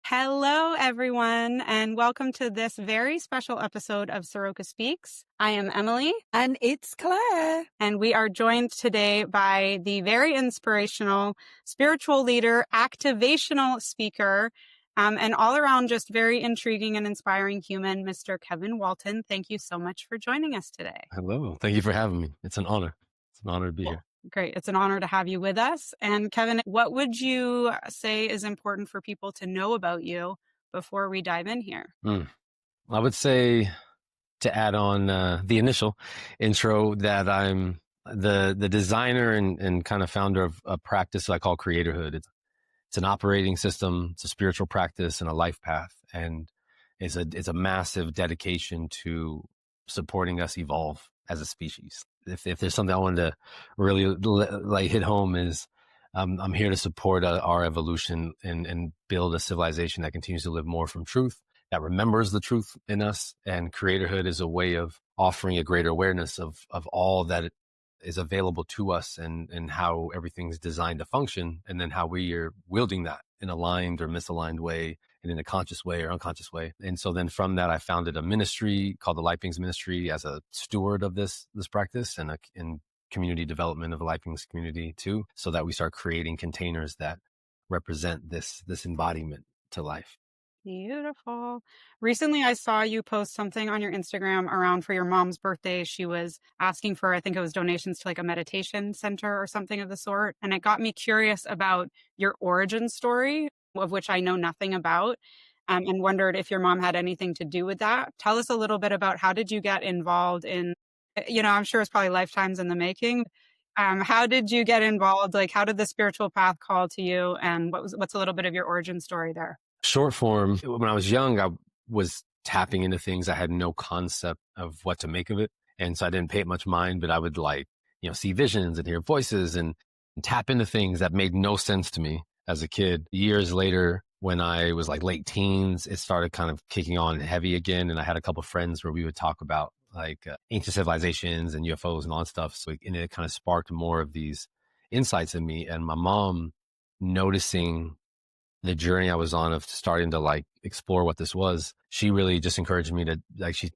Hello, everyone, and welcome to this very special episode of Soroka Speaks. I am Emily. And it's Claire. And we are joined today by the very inspirational spiritual leader, activational speaker, and all around just very intriguing and inspiring human, Mr. Kevin Walton. Thank you so much for joining us today. Hello. Thank you for having me. It's an honor. It's an honor to be here. Great. It's an honor to have you with us. And Kevin, what would you say is important for people to know about you before we dive in here? I would say, to add on the initial intro, that I'm the designer and kind of founder of a practice I call Creatorhood. It's an operating system, it's a spiritual practice, and a life path. And it's a massive dedication to supporting us evolve as a species. If there's something I wanted to really hit home is, I'm here to support our evolution and build a civilization that continues to live more from truth, that remembers the truth in us. And Creatorhood is a way of offering a greater awareness of all that is available to us and how everything's designed to function, and then how we are wielding that in a aligned or misaligned way, and in a conscious way or unconscious way. And so then from that, I founded a ministry called the Life Beings Ministry as a steward of this practice, and in community development of the Life Beings community too, so that we start creating containers that represent this embodiment to life. Beautiful. Recently, I saw you post something on your Instagram around for your mom's birthday. She was asking for, I think it was donations to like a meditation center or something of the sort. And it got me curious about your origin story, of which I know nothing about, and wondered if your mom had anything to do with that. Tell us a little bit about how did you get involved in, I'm sure it's probably lifetimes in the making. How did you get involved? Like, how did the spiritual path call to you? And what's a little bit of your origin story there? Short form, when I was young, I was tapping into things. I had no concept of what to make of it. And so I didn't pay it much mind, but I would see visions and hear voices and tap into things that made no sense to me as a kid. Years later, when I was like late teens, it started kind of kicking on heavy again. And I had a couple of friends where we would talk about ancient civilizations and UFOs and all that stuff. And it kind of sparked more of these insights in me. And my mom, noticing the journey I was on of starting to explore what this was, she really just encouraged me to she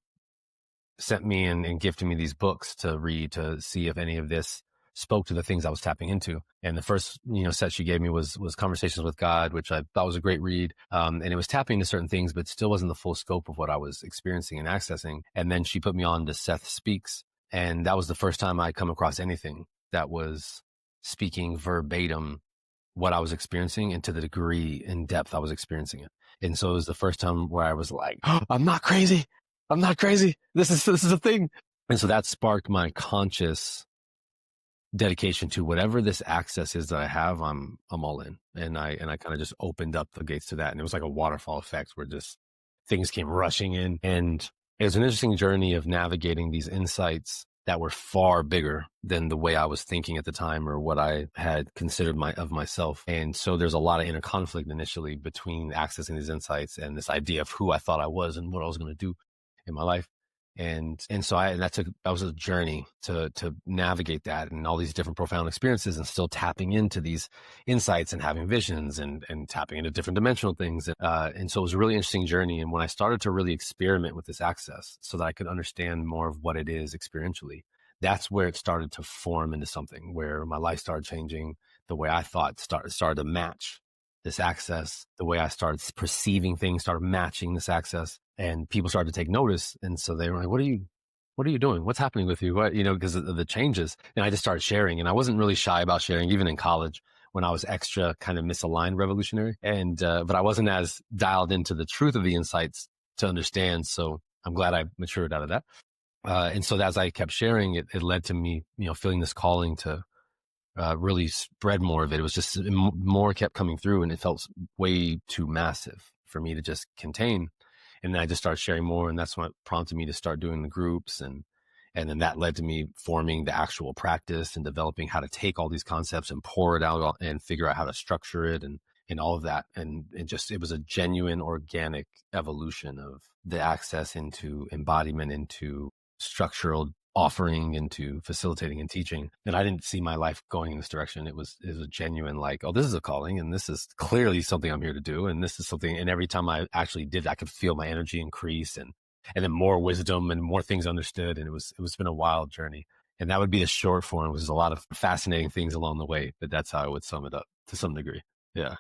sent me and gifted me these books to read to see if any of this spoke to the things I was tapping into. And the first, set she gave me was Conversations with God, which I thought was a great read. And it was tapping into certain things, but still wasn't the full scope of what I was experiencing and accessing. And then she put me on to Seth Speaks. And that was the first time I'd come across anything that was speaking verbatim what I was experiencing and to the degree in depth I was experiencing it. And so it was the first time where I was like, oh, I'm not crazy. I'm not crazy. This is a thing. And so that sparked my conscious dedication to whatever this access is that I have. I'm all in. And I kind of just opened up the gates to that. And it was like a waterfall effect where just things came rushing in. And it was an interesting journey of navigating these insights that were far bigger than the way I was thinking at the time or what I had considered of myself. And so there's a lot of inner conflict initially between accessing these insights and this idea of who I thought I was and what I was going to do in my life. And so that was a journey to navigate that and all these different profound experiences, and still tapping into these insights and having visions and tapping into different dimensional things. And so it was a really interesting journey. And when I started to really experiment with this access so that I could understand more of what it is experientially, that's where it started to form into something where my life started changing. The way I thought started to match this access. The way I started perceiving things started matching this access. And people started to take notice. And so they were like, what are you doing? What's happening with you? Because of the changes. And I just started sharing. And I wasn't really shy about sharing, even in college when I was extra kind of misaligned revolutionary. And, but I wasn't as dialed into the truth of the insights to understand. So I'm glad I matured out of that. And so as I kept sharing, it led to me, feeling this calling to really spread more of it. It was just more kept coming through, and it felt way too massive for me to just contain. And then I just started sharing more, and that's what prompted me to start doing the groups. And then that led to me forming the actual practice and developing how to take all these concepts and pour it out and figure out how to structure it and all of that. And it was a genuine organic evolution of the access into embodiment, into structural offering and to facilitating and teaching. And I didn't see my life going in this direction. It was a genuine like, oh, this is a calling and this is clearly something I'm here to do. And this is something, and every time I actually did, I could feel my energy increase and then more wisdom and more things understood. And it was been a wild journey. And that would be the short form. It was a lot of fascinating things along the way, but that's how I would sum it up to some degree. Yeah.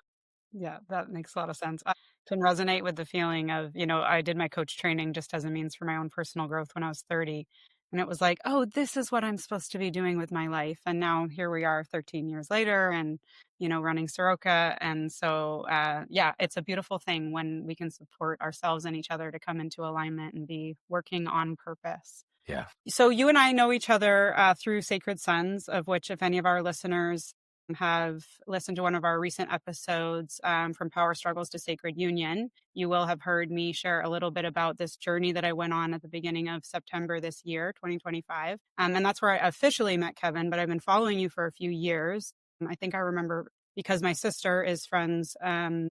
Yeah, that makes a lot of sense. I can resonate with the feeling of, I did my coach training just as a means for my own personal growth when I was 30. And it was like, oh, this is what I'm supposed to be doing with my life. And now here we are 13 years later and, running Soroka. And so, yeah, it's a beautiful thing when we can support ourselves and each other to come into alignment and be working on purpose. Yeah. So you and I know each other through Sacred Sons, of which if any of our listeners have listened to one of our recent episodes from Power Struggles to Sacred Union, you will have heard me share a little bit about this journey that I went on at the beginning of September this year, 2025. And that's where I officially met Kevin, but I've been following you for a few years. I think I remember because my sister is friends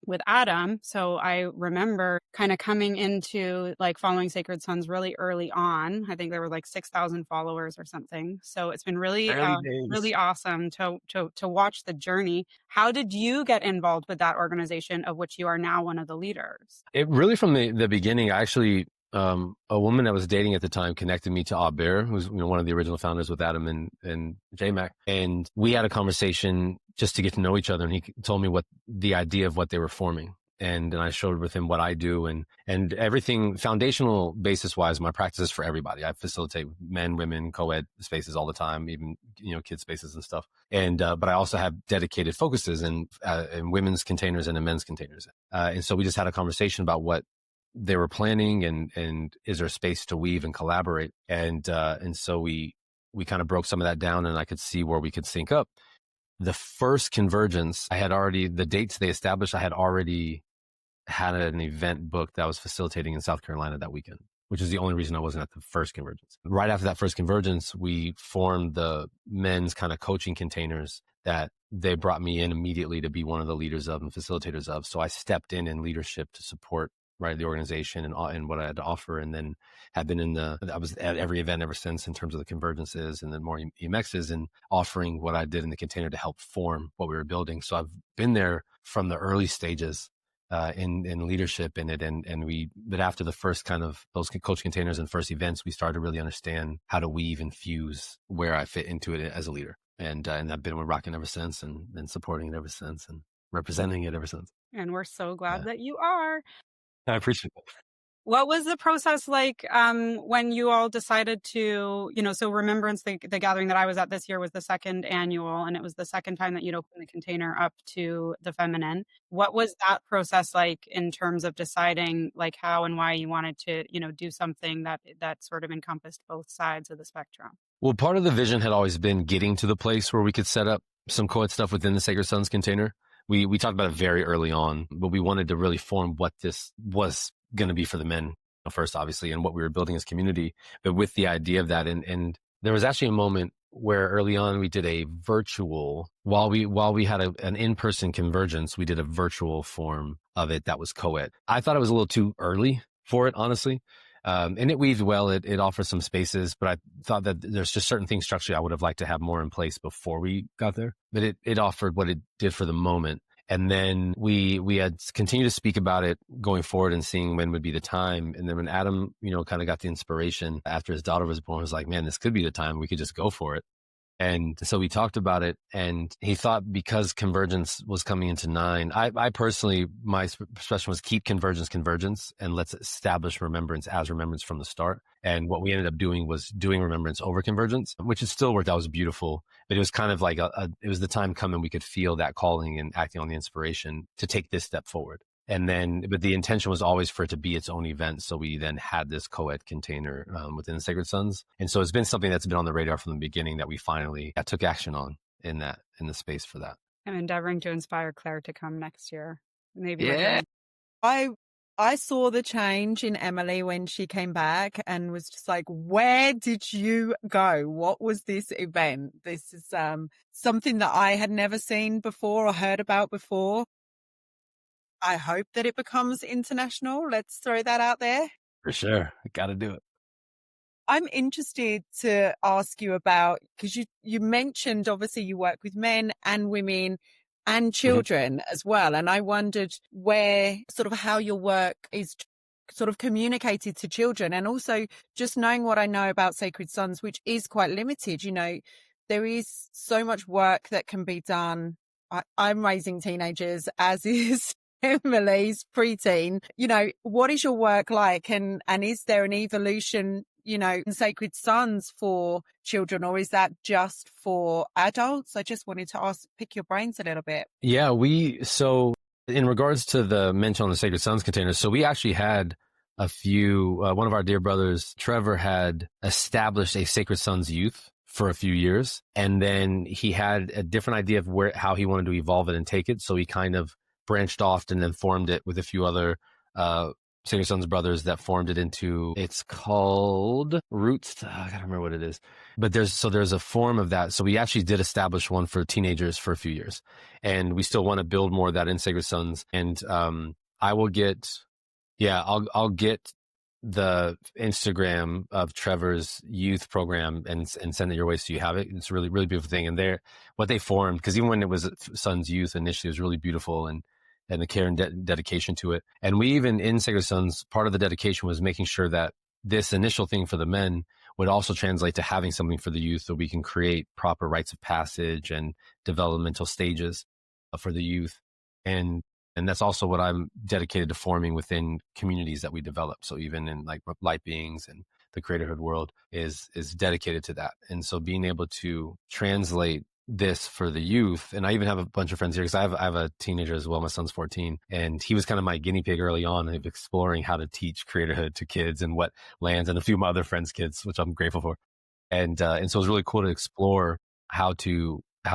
with Adam. So I remember kind of coming into like following Sacred Sons really early on. I think there were like 6,000 followers or something. So it's been really, Early days. really awesome to watch the journey. How did you get involved with that organization of which you are now one of the leaders? It really from the beginning, I actually, a woman that was dating at the time connected me to Aubert, who's one of the original founders with Adam and JMac. And we had a conversation just to get to know each other. And he told me what the idea of what they were forming. And I showed with him what I do and everything foundational basis wise, my practice is for everybody. I facilitate men, women, co-ed spaces all the time, even, kid spaces and stuff. And, but I also have dedicated focuses in women's containers and in men's containers. And so we just had a conversation about what they were planning and is there space to weave and collaborate. And so we kind of broke some of that down and I could see where we could sync up. The first convergence, the dates they established, I had already had an event booked that I was facilitating in South Carolina that weekend, which is the only reason I wasn't at the first convergence. Right after that first convergence, we formed the men's kind of coaching containers that they brought me in immediately to be one of the leaders of and facilitators of. So I stepped in leadership to support the organization and what I had to offer. And then have been I was at every event ever since in terms of the convergences and then more EMXs and offering what I did in the container to help form what we were building. So I've been there from the early stages in leadership in it. But after the first kind of those coach containers and first events, we started to really understand how to weave and fuse where I fit into it as a leader. And I've been with Rockin' ever since and supporting it ever since and representing it ever since. And we're so glad that you are. I appreciate it. What was the process like when you all decided to, so Remembrance, the gathering that I was at this year was the second annual, and it was the second time that you'd opened the container up to the feminine. What was that process like in terms of deciding like how and why you wanted to, do something that sort of encompassed both sides of the spectrum? Well, part of the vision had always been getting to the place where we could set up some co-ed stuff within the Sacred Sons container. We talked about it very early on, but we wanted to really form what this was going to be for the men first, obviously, and what we were building as community, but with the idea of that. And there was actually a moment where early on we did a virtual, while we had an in-person convergence, we did a virtual form of it that was co-ed. I thought it was a little too early for it, honestly. And it weaved well. It offers some spaces, but I thought that there's just certain things structurally I would have liked to have more in place before we got there. But it offered what it did for the moment. And then we had continued to speak about it going forward and seeing when would be the time. And then when Adam, kind of got the inspiration after his daughter was born, was like, man, this could be the time we could just go for it. And so we talked about it and he thought because convergence was coming into 9, I personally, my perspective was keep convergence and let's establish remembrance as remembrance from the start. And what we ended up doing was doing remembrance over convergence, which is still worked out, was beautiful, but it was kind of like it was the time coming. We could feel that calling and acting on the inspiration to take this step forward. And then, but the intention was always for it to be its own event. So we then had this co-ed container within the Sacred Sons. And so it's been something that's been on the radar from the beginning that we finally took action on in the space for that. I'm endeavoring to inspire Claire to come next year. Maybe. Yeah. I saw the change in Emily when she came back and was just like, where did you go? What was this event? This is something that I had never seen before or heard about before. I hope that it becomes international. Let's throw that out there. For sure. Got to do it. I'm interested to ask you about, because you mentioned obviously you work with men and women and children as well. And I wondered where sort of how your work is sort of communicated to children, and also just knowing what I know about Sacred Sons, which is quite limited. There is so much work that can be done. I'm raising teenagers, as is Emily's preteen. What is your work like, and is there an evolution, in Sacred Sons for children, or is that just for adults? I just wanted to pick your brains a little bit. Yeah, so in regards to the mention on the Sacred Sons containers, so we actually had a few, one of our dear brothers, Trevor, had established a Sacred Sons youth for a few years. And then he had a different idea of how he wanted to evolve it and take it. So he kind of branched off and then formed it with a few other, Sacred Sons brothers that formed it into, it's called Roots. I gotta remember what it is, but there's a form of that. So we actually did establish one for teenagers for a few years, and we still want to build more of that in Sacred Sons. And, I'll get the Instagram of Trevor's youth program and send it your way so you have it. It's a really, really beautiful thing. And what they formed, because even when it was Sons Youth initially, it was really beautiful, and the care and dedication to it. And we even, in Sacred Sons, part of the dedication was making sure that this initial thing for the men would also translate to having something for the youth, so we can create proper rites of passage and developmental stages for the youth. And that's also what I'm dedicated to forming within communities that we develop. So even in like Light Beings and the Creatorhood world is dedicated to that. And so being able to translate this for the youth, and I even have a bunch of friends here because I have a teenager as well. My son's 14, and he was kind of my guinea pig early on of exploring how to teach Creatorhood to kids and what lands, and a few of my other friends' kids, which I'm grateful for. And so it was really cool to explore how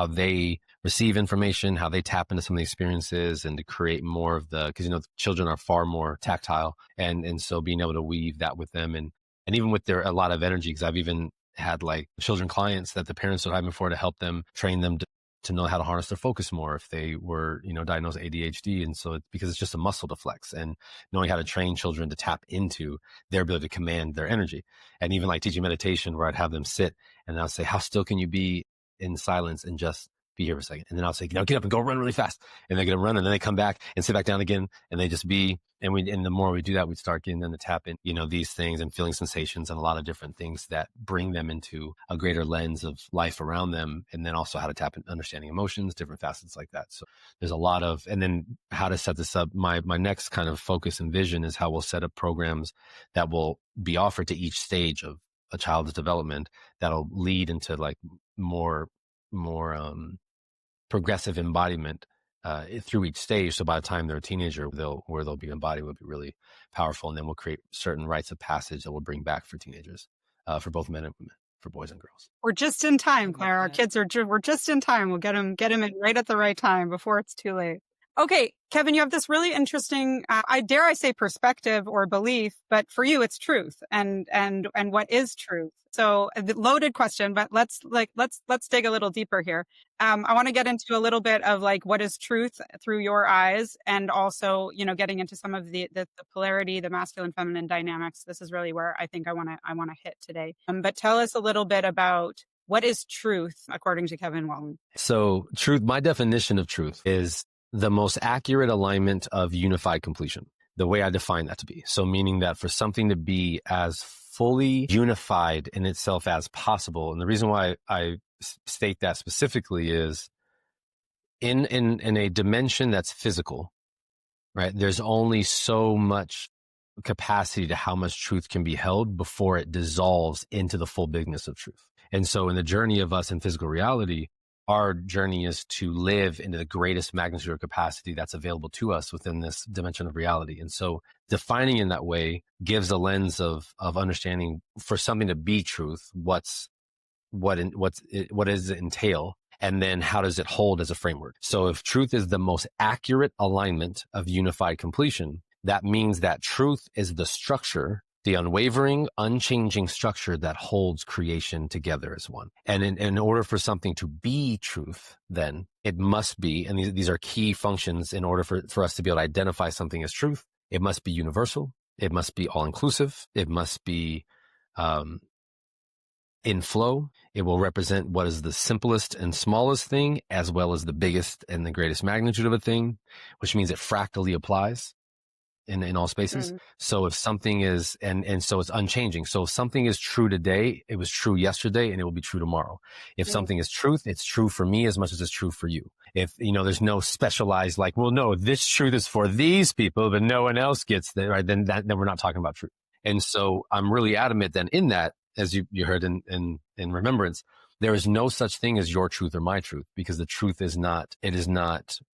they receive information, how they tap into some of the experiences, and to create more of because children are far more tactile, and so being able to weave that with them, and even with a lot of energy, because I've even had like children clients that the parents would have before to help them, train them to know how to harness their focus more if they were diagnosed ADHD. And so because it's just a muscle to flex, and knowing how to train children to tap into their ability to command their energy. And even like teaching meditation, where I'd have them sit and I'll say, how still can you be in silence and just be here for a second? And then I'll say, get up and go run really fast. And they get them run, and then they come back and sit back down again, and they just be, and the more we do that, we start getting them to tap in, these things and feeling sensations and a lot of different things that bring them into a greater lens of life around them. And then also how to tap in understanding emotions, different facets like that. So there's a lot of, and then how to set this up. My next kind of focus and vision is how we'll set up programs that will be offered to each stage of a child's development that'll lead into like more progressive embodiment through each stage. So by the time they're a teenager, they'll be embodied will be really powerful. And then we'll create certain rites of passage that we'll bring back for teenagers, for both men and women, for boys and girls. We're just in time, Claire. Our kids we're just in time. We'll get them in right at the right time before it's too late. Okay, Kevin, you have this really interesting, I say perspective or belief, but for you, it's truth. And what is truth? So the loaded question, but let's dig a little deeper here. I want to get into a little bit of like, what is truth through your eyes, and also, getting into some of the polarity, the masculine, feminine dynamics. This is really where I think I want to hit today. But tell us a little bit about what is truth according to Kevin Walton. So truth, my definition of truth is the most accurate alignment of unified completion, the way I define that to be. So meaning that for something to be as fully unified in itself as possible, and the reason why I state that specifically is in a dimension that's physical, right? There's only so much capacity to how much truth can be held before it dissolves into the full bigness of truth. And so in the journey of us in physical reality, our journey is to live into the greatest magnitude or capacity that's available to us within this dimension of reality. And so defining in that way gives a lens of understanding for something to be truth, what does it entail? And then how does it hold as a framework? So if truth is the most accurate alignment of unified completion, that means that truth is the structure, the unwavering, unchanging structure that holds creation together as one. And in order for something to be truth, then it must be, and these are key functions in order for us to be able to identify something as truth. It must be universal. It must be all-inclusive. It must be in flow. It will represent what is the simplest and smallest thing, as well as the biggest and the greatest magnitude of a thing, which means it fractally applies in all spaces. So if something is, and so it's unchanging. So if something is true today, it was true yesterday and it will be true tomorrow. If something is truth, it's true for me as much as it's true for you. If, there's no specialized, like, well, no, this truth is for these people, but no one else gets that, right? Then we're not talking about truth. And so I'm really adamant then in that, as you heard in remembrance, there is no such thing as your truth or my truth, because the truth is not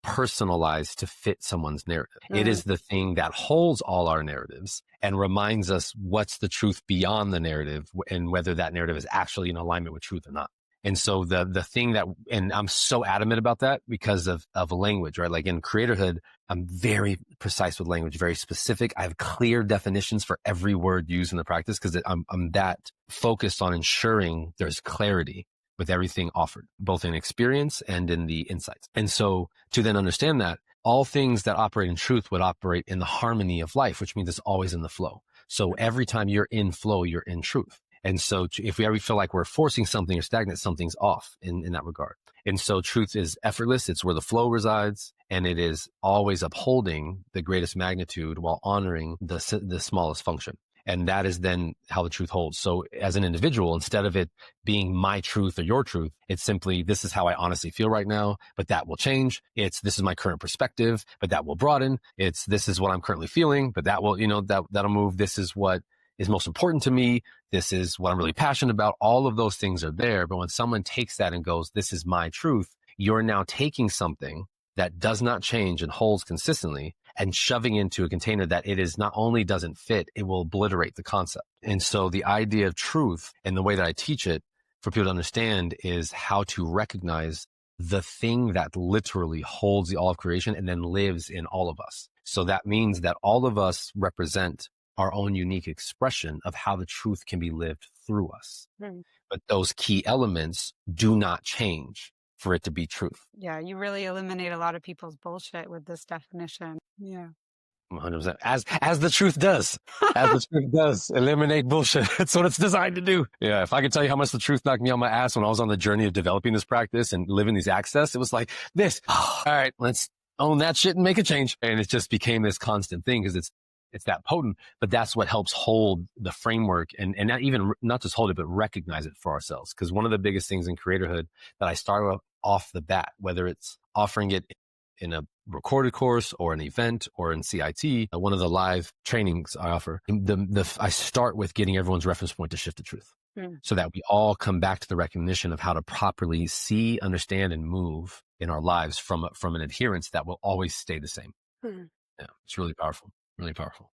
personalized to fit someone's narrative. It is the thing that holds all our narratives and reminds us what's the truth beyond the narrative and whether that narrative is actually in alignment with truth or not. And so the thing that, and I'm so adamant about that because of language, right? Like in Creatorhood, I'm very precise with language, very specific. I have clear definitions for every word used in the practice because I'm that focused on ensuring there's clarity with everything offered, both in experience and in the insights. And so to then understand that, all things that operate in truth would operate in the harmony of life, which means it's always in the flow. So every time you're in flow, you're in truth. And so if we ever feel like we're forcing something or stagnant, something's off in that regard. And so truth is effortless. It's where the flow resides, and it is always upholding the greatest magnitude while honoring the smallest function. And that is then how the truth holds. So as an individual, instead of it being my truth or your truth, it's simply, this is how I honestly feel right now, but that will change. This is my current perspective, but that will broaden. This is what I'm currently feeling, but that will, that'll move. This is what is most important to me. This is what I'm really passionate about. All of those things are there. But when someone takes that and goes, this is my truth, you're now taking something that does not change and holds consistently and shoving into a container that it is not only doesn't fit, it will obliterate the concept. And so the idea of truth and the way that I teach it for people to understand is how to recognize the thing that literally holds the all of creation and then lives in all of us. So that means that all of us represent our own unique expression of how the truth can be lived through us. But those key elements do not change for it to be truth. Yeah, you really eliminate a lot of people's bullshit with this definition. Yeah. 100%. As the truth does. As the truth does. Eliminate bullshit. That's what it's designed to do. Yeah. If I could tell you how much the truth knocked me on my ass when I was on the journey of developing this practice and living these access, it was like this. All right, let's own that shit and make a change. And it just became this constant thing because it's that potent, but that's what helps hold the framework and not just hold it, but recognize it for ourselves. Because one of the biggest things in Creatorhood that I started off the bat, whether it's offering it in a recorded course or an event or in CIT, one of the live trainings I offer, I start with getting everyone's reference point to shift to truth. So that we all come back to the recognition of how to properly see, understand, and move in our lives from an adherence that will always stay the same. Yeah, it's really powerful. Really powerful.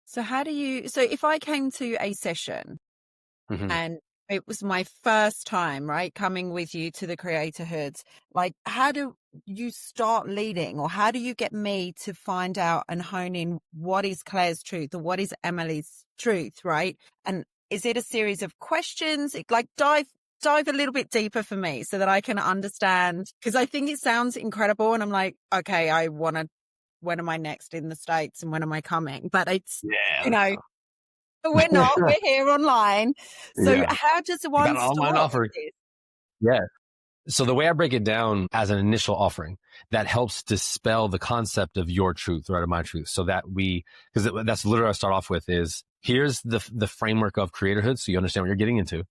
So if I came to a session and it was my first time, right, coming with you to the Creatorhood, like how do you start leading, or how do you get me to find out and hone in what is Claire's truth or what is Emily's truth, right? And is it a series of questions? Like dive a little bit deeper for me so that I can understand, because I think it sounds incredible and I'm like, okay, when am I next in the States and when am I coming? But it's, we're not, we're here online. So how does one got an online offering? Yeah. So the way I break it down as an initial offering, that helps dispel the concept of your truth, right, or my truth. So that because that's literally what I start off with is, here's the framework of Creatorhood. So you understand what you're getting into.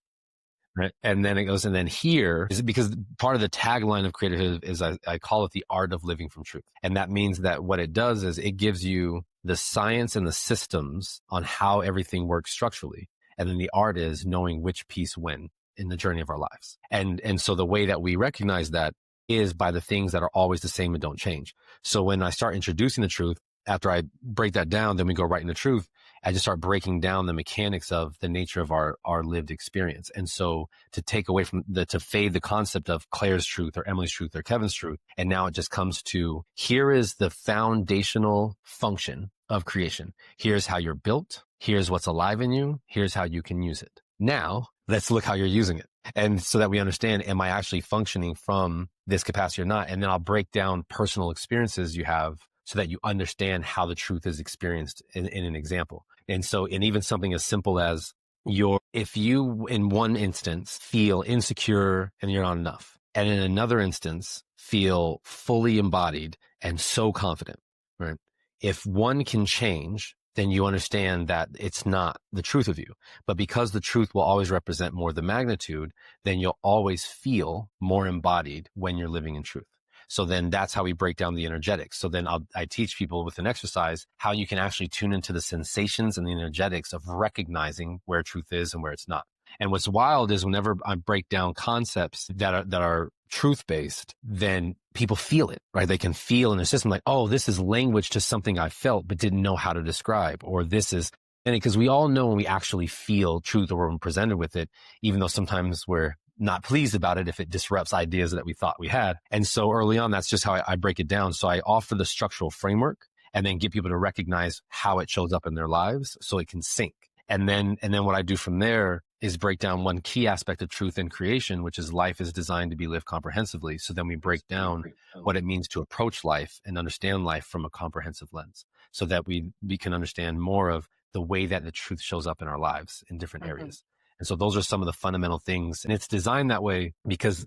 Right. And then it goes, and then here is because part of the tagline of Creatorhood is I call it the art of living from truth. And that means that what it does is it gives you the science and the systems on how everything works structurally. And then the art is knowing which piece when in the journey of our lives. And so the way that we recognize that is by the things that are always the same and don't change. So when I start introducing the truth, after I break that down, then we go right into truth. I just start breaking down the mechanics of the nature of our lived experience. And so to take away to fade the concept of Claire's truth or Emily's truth or Kevin's truth. And now it just comes to, here is the foundational function of creation. Here's how you're built. Here's what's alive in you. Here's how you can use it. Now let's look how you're using it. And so that we understand, am I actually functioning from this capacity or not? And then I'll break down personal experiences you have so that you understand how the truth is experienced in an example. And even something as simple as if you in one instance feel insecure and you're not enough, and in another instance feel fully embodied and so confident, right? If one can change, then you understand that it's not the truth of you. But because the truth will always represent more the magnitude, then you'll always feel more embodied when you're living in truth. So then that's how we break down the energetics. So then I teach people with an exercise how you can actually tune into the sensations and the energetics of recognizing where truth is and where it's not. And what's wild is whenever I break down concepts that are truth-based, then people feel it, right? They can feel in their system like, oh, this is language to something I felt but didn't know how to describe, or this is, and because we all know when we actually feel truth or when presented with it, even though sometimes we're not pleased about it if it disrupts ideas that we thought we had. And so early on, that's just how I break it down. So I offer the structural framework and then get people to recognize how it shows up in their lives so it can sync. And then what I do from there is break down one key aspect of truth in creation, which is life is designed to be lived comprehensively. So then we break down what it means to approach life and understand life from a comprehensive lens so that we can understand more of the way that the truth shows up in our lives in different areas. And so those are some of the fundamental things. And it's designed that way because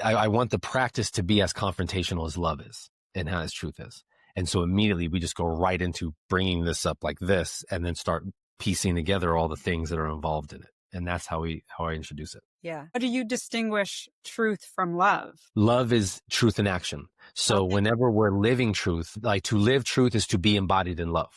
I want the practice to be as confrontational as love is and as truth is. And so immediately we just go right into bringing this up like this and then start piecing together all the things that are involved in it. And that's how I introduce it. Yeah. How do you distinguish truth from love? Love is truth in action. So whenever we're living truth, like to live truth is to be embodied in love.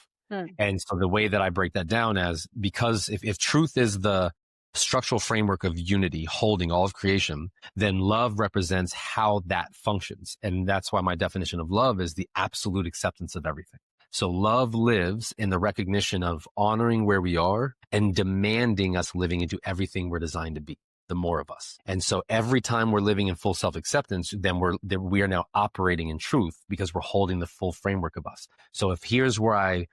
And so the way that I break that down as, because if truth is the structural framework of unity holding all of creation, then love represents how that functions. And that's why my definition of love is the absolute acceptance of everything. So love lives in the recognition of honoring where we are and demanding us living into everything we're designed to be, the more of us. And so every time we're living in full self-acceptance, then we are now operating in truth because we're holding the full framework of us. So if here's where I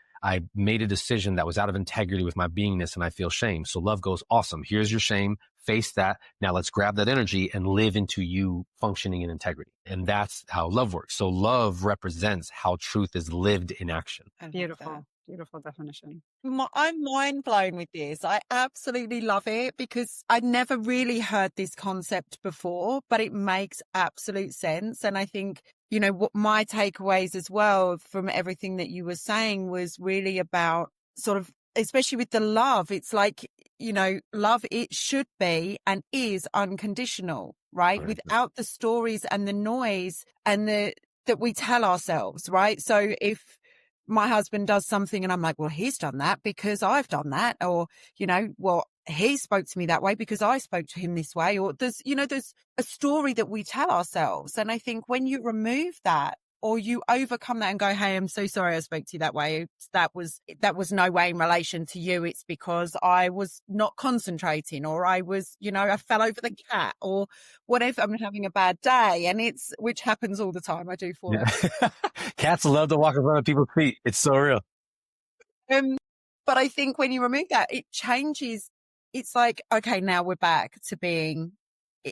made a decision that was out of integrity with my beingness and I feel shame. So love goes, awesome. Here's your shame. Face that. Now let's grab that energy and live into you functioning in integrity. And that's how love works. So love represents how truth is lived in action. Beautiful. Beautiful definition. I'm mind blown with this. I absolutely love it because I never really heard this concept before, but it makes absolute sense. And I think, you know, what my takeaways as well from everything that you were saying was really about sort of, especially with the love, it's like, you know, love, it should be and is unconditional, right? Without the stories and the noise and that we tell ourselves, right? So if my husband does something and I'm like, well, he's done that because I've done that. Or, you know, well, he spoke to me that way because I spoke to him this way. Or there's a story that we tell ourselves. And I think when you remove that or you overcome that and go, hey, I'm so sorry I spoke to you that way. That was no way in relation to you. It's because I was not concentrating or I was, you know, I fell over the cat or whatever. I'm having a bad day. And which happens all the time. I do fall over. Cats love to walk in front of people's feet. It's so real. But I think when you remove that, it changes. It's like, okay, now we're back to being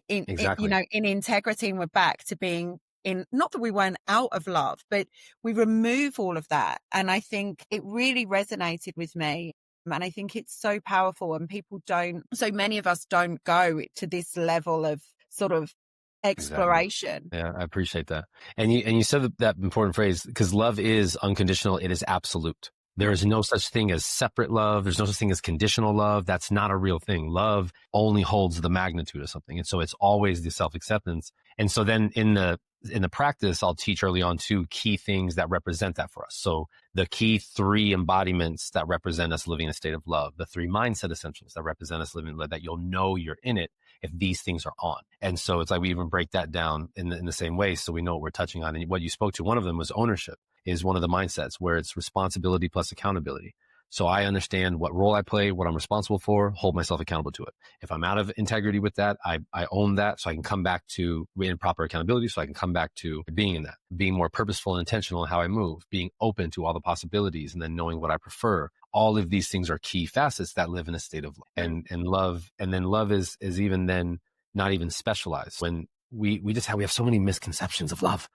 in integrity, and we're back to being in, not that we weren't out of love, but we remove all of that. And I think it really resonated with me. And I think it's so powerful and so many of us don't go to this level of sort of exploration. Exactly. Yeah, I appreciate that. And you said that important phrase, because love is unconditional. It is absolute. There is no such thing as separate love. There's no such thing as conditional love. That's not a real thing. Love only holds the magnitude of something. And so it's always the self-acceptance. And so then in the practice, I'll teach early on 2 key things that represent that for us. So the key 3 embodiments that represent us living in a state of love, the 3 mindset essentials that represent us living in love, that you'll know you're in it if these things are on. And so it's like we even break that down in the same way so we know what we're touching on. And what you spoke to, one of them was ownership, is one of the mindsets where it's responsibility plus accountability. So I understand what role I play, what I'm responsible for, hold myself accountable to it. If I'm out of integrity with that, I own that so I can come back to in proper accountability, so I can come back to being in that, being more purposeful and intentional in how I move, being open to all the possibilities, and then knowing what I prefer. All of these things are key facets that live in a state of love. And love. And then love is even then not even specialized. When we have so many misconceptions of love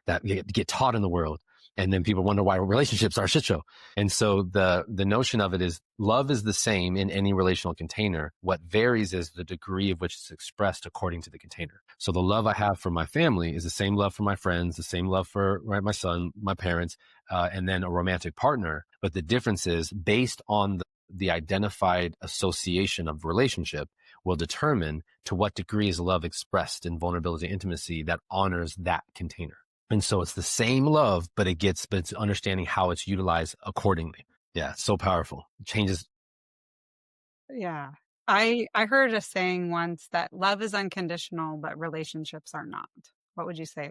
that get taught in the world. And then people wonder why relationships are a shit show. And so the notion of it is love is the same in any relational container. What varies is the degree of which it's expressed according to the container. So the love I have for my family is the same love for my friends, the same love for my son, my parents, and then a romantic partner. But the difference is based on the identified association of relationship will determine to what degree is love expressed in vulnerability and intimacy that honors that container. And so it's the same love, but it's understanding how it's utilized accordingly. Yeah, so powerful. It changes. Yeah. I heard a saying once that love is unconditional, but relationships are not. What would you say?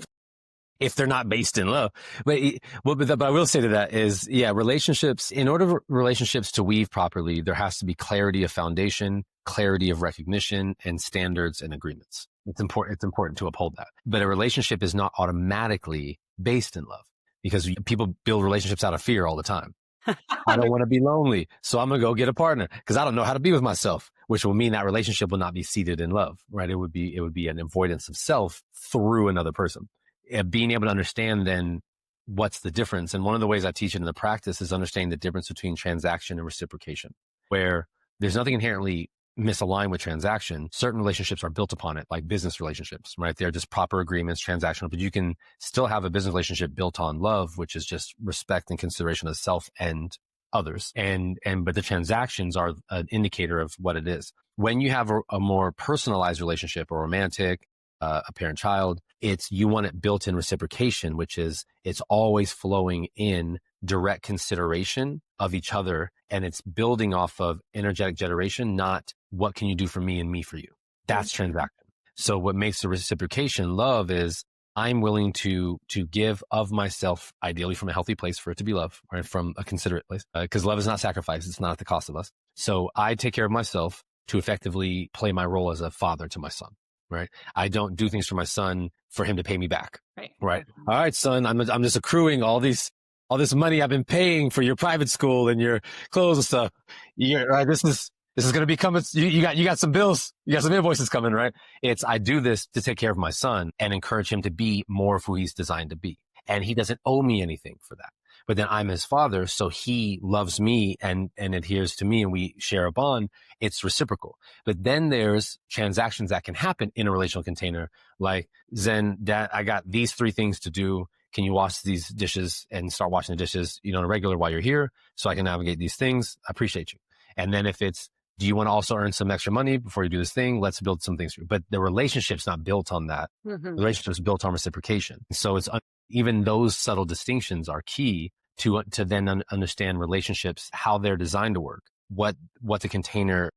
If they're not based in love. But I will say to that is, relationships, in order for relationships to weave properly, there has to be clarity of foundation, clarity of recognition, and standards and agreements. It's important to uphold that. But a relationship is not automatically based in love because people build relationships out of fear all the time. I don't want to be lonely, so I'm going to go get a partner because I don't know how to be with myself, which will mean that relationship will not be seated in love, right? It would be an avoidance of self through another person. Being able to understand then what's the difference. And one of the ways I teach it in the practice is understanding the difference between transaction and reciprocation, where there's nothing inherently misaligned with transaction. Certain relationships are built upon it, like business relationships, right? They're just proper agreements, transactional, but you can still have a business relationship built on love, which is just respect and consideration of self and others. But the transactions are an indicator of what it is. When you have a more personalized relationship or romantic, a parent-child, you want it built in reciprocation, which is it's always flowing in direct consideration of each other. And it's building off of energetic generation, not what can you do for me and me for you. That's transaction. So what makes the reciprocation love is I'm willing to give of myself, ideally from a healthy place for it to be love, right? From a considerate place, because love is not sacrifice. It's not at the cost of us. So I take care of myself to effectively play my role as a father to my son. Right. I don't do things for my son for him to pay me back. Right. All right, son, I'm just accruing all this money I've been paying for your private school and your clothes and stuff. Right. This is going to be coming. You got some bills. You got some invoices coming, right? I do this to take care of my son and encourage him to be more of who he's designed to be. And he doesn't owe me anything for that. But then I'm his father, so he loves me and adheres to me and we share a bond. It's reciprocal. But then there's transactions that can happen in a relational container, like, Zen, Dad, I got these 3 things to do. Can you wash these dishes and start washing the dishes, on a regular while you're here so I can navigate these things? I appreciate you. And then if it's, do you want to also earn some extra money before you do this thing? Let's build some things. But the relationship's not built on that. Mm-hmm. The relationship's built on reciprocation. So even those subtle distinctions are key to then understand relationships, how they're designed to work, what the container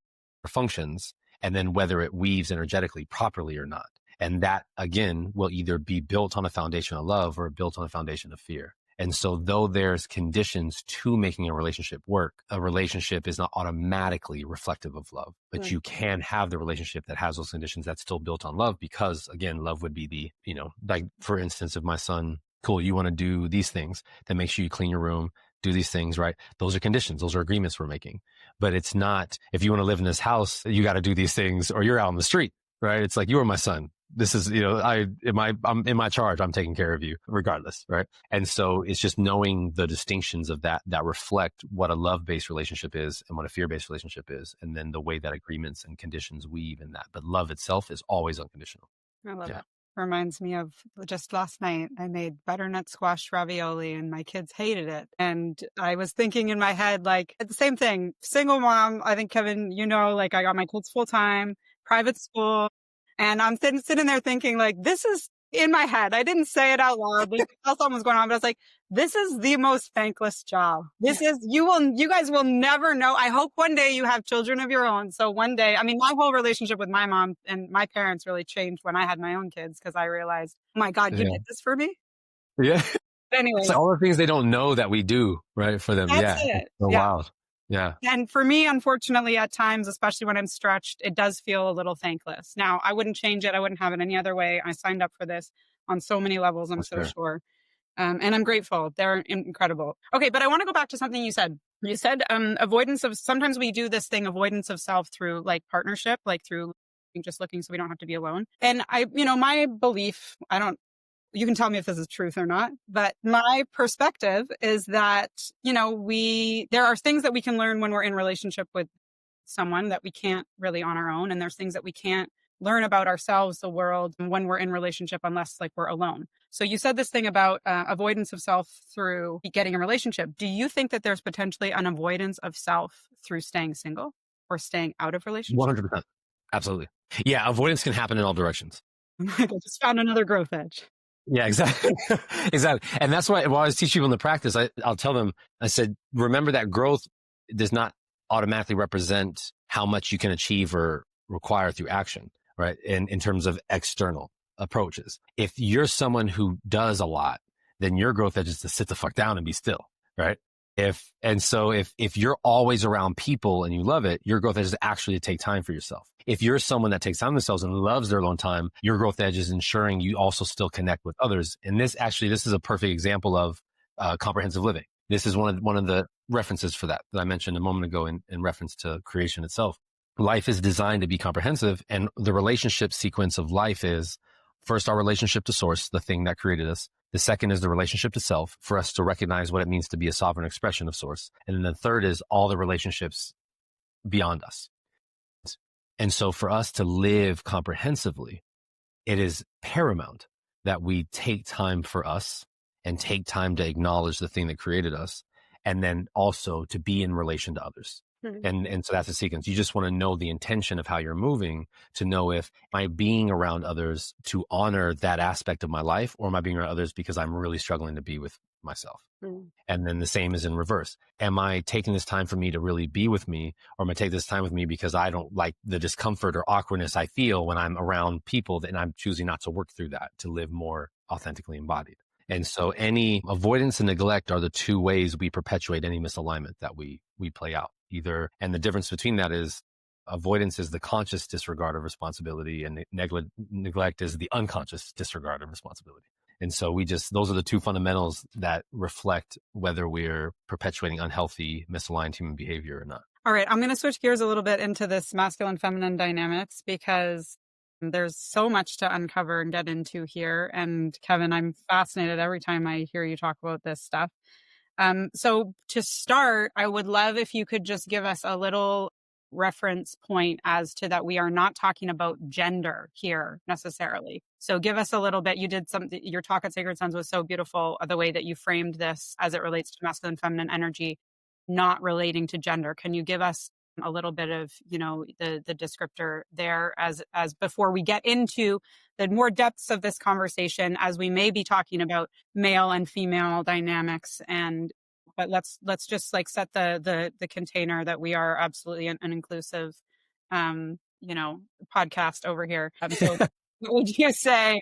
functions, and then whether it weaves energetically properly or not. And that, again, will either be built on a foundation of love or built on a foundation of fear. And so though there's conditions to making a relationship work, a relationship is not automatically reflective of love, but you can have the relationship that has those conditions that's still built on love because, again, love would be the, like, for instance, if my son, cool, you want to do these things, then make sure you clean your room, do these things, right? Those are conditions. Those are agreements we're making. But it's not, if you want to live in this house, you got to do these things or you're out on the street, right? It's like, you are my son. This is, I'm in my charge. I'm taking care of you regardless, right? And so it's just knowing the distinctions of that reflect what a love-based relationship is and what a fear-based relationship is. And then the way that agreements and conditions weave in that. But love itself is always unconditional. I love it. Reminds me of just last night, I made butternut squash ravioli and my kids hated it. And I was thinking in my head, like, the same thing, single mom. I think, Kevin, like, I got my kids full time, private school. And I'm sitting there thinking, like, this is in my head. I didn't say it out loud. Something was going on, but I was like, this is the most thankless job. This is, you guys will never know. I hope one day you have children of your own. So one day, my whole relationship with my mom and my parents really changed when I had my own kids because I realized, oh my God, you did this for me? Yeah. Anyway. It's all the things they don't know that we do, right? For them. That's it. It's so wild. Yeah. And for me, unfortunately, at times, especially when I'm stretched, it does feel a little thankless. Now, I wouldn't change it. I wouldn't have it any other way. I signed up for this on so many levels. I'm so sure. And I'm grateful. They're incredible. Okay. But I want to go back to something you said. You said sometimes we do this thing, avoidance of self through like partnership, like through just looking so we don't have to be alone. And my belief, you can tell me if this is truth or not, but my perspective is that, there are things that we can learn when we're in relationship with someone that we can't really on our own. And there's things that we can't learn about ourselves, the world, when we're in relationship, unless like we're alone. So you said this thing about avoidance of self through getting a relationship. Do you think that there's potentially an avoidance of self through staying single or staying out of relationship? 100%. Absolutely. Yeah. Avoidance can happen in all directions. I just found another growth edge. Yeah, exactly. Exactly. And that's why while I was teaching people in the practice, I'll tell them, I said, remember that growth does not automatically represent how much you can achieve or require through action, right? In terms of external approaches. If you're someone who does a lot, then your growth edge is to sit the fuck down and be still, right? If you're always around people and you love it, your growth edge is actually to take time for yourself. If you're someone that takes time for themselves and loves their alone time, your growth edge is ensuring you also still connect with others. And this is a perfect example of comprehensive living. This is one of the references for that I mentioned a moment ago in reference to creation itself. Life is designed to be comprehensive, and the relationship sequence of life is first our relationship to source, the thing that created us. The second is the relationship to self, for us to recognize what it means to be a sovereign expression of source. And then the third is all the relationships beyond us. And so for us to live comprehensively, it is paramount that we take time for us and take time to acknowledge the thing that created us, and then also to be in relation to others. And so that's a sequence. You just want to know the intention of how you're moving, to know if am I being around others to honor that aspect of my life, or am I being around others because I'm really struggling to be with myself? And then the same is in reverse. Am I taking this time for me to really be with me, or am I taking this time with me because I don't like the discomfort or awkwardness I feel when I'm around people, and I'm choosing not to work through that to live more authentically embodied? And so any avoidance and neglect are the two ways we perpetuate any misalignment that we play out. And the difference between that is avoidance is the conscious disregard of responsibility, and neglect is the unconscious disregard of responsibility. And so those are the two fundamentals that reflect whether we're perpetuating unhealthy, misaligned human behavior or not. All right. I'm going to switch gears a little bit into this masculine feminine dynamics, because there's so much to uncover and get into here. And Kevin, I'm fascinated every time I hear you talk about this stuff. So to start, I would love if you could just give us a little reference point as to that we are not talking about gender here necessarily. So give us a little bit. You did your talk at Sacred Sons was so beautiful, the way that you framed this as it relates to masculine, feminine energy, not relating to gender. Can you give us a little bit of, the descriptor there as before we get into the more depths of this conversation, as we may be talking about male and female dynamics, but let's just like set the container that we are absolutely an inclusive, podcast over here. So what would you say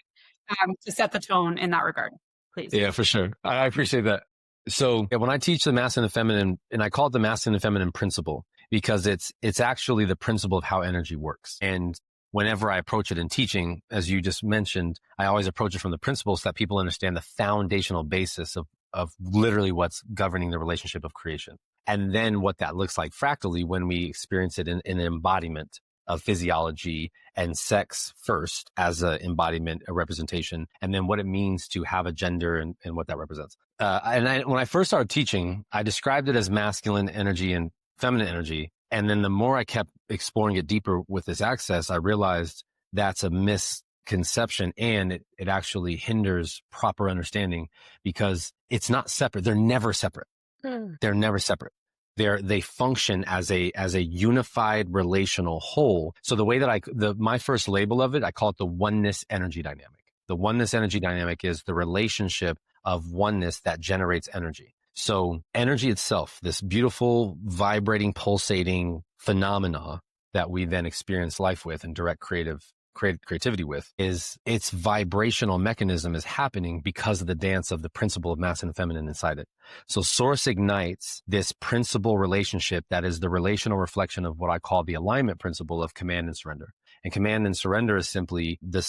to set the tone in that regard, please? Yeah, for sure. I appreciate that. So when I teach the masculine and feminine, and I call it the masculine and feminine principle, because it's actually the principle of how energy works. And whenever I approach it in teaching, as you just mentioned, I always approach it from the principles so that people understand the foundational basis of literally what's governing the relationship of creation. And then what that looks like fractally when we experience it in an embodiment of physiology and sex first as an embodiment, a representation, and then what it means to have a gender and what that represents. When I first started teaching, I described it as masculine energy and feminine energy. And then the more I kept exploring it deeper with this access, I realized that's a misconception, and it actually hinders proper understanding, because it's not separate. They're never separate. They're never separate. They function as a unified relational whole. So the way that my first label of it, I call it the oneness energy dynamic. The oneness energy dynamic is the relationship of oneness that generates energy. So energy itself, this beautiful, vibrating, pulsating phenomena that we then experience life with and direct creativity with, is its vibrational mechanism is happening because of the dance of the principle of masculine and feminine inside it. So source ignites this principle relationship that is the relational reflection of what I call the alignment principle of command and surrender. And command and surrender is simply the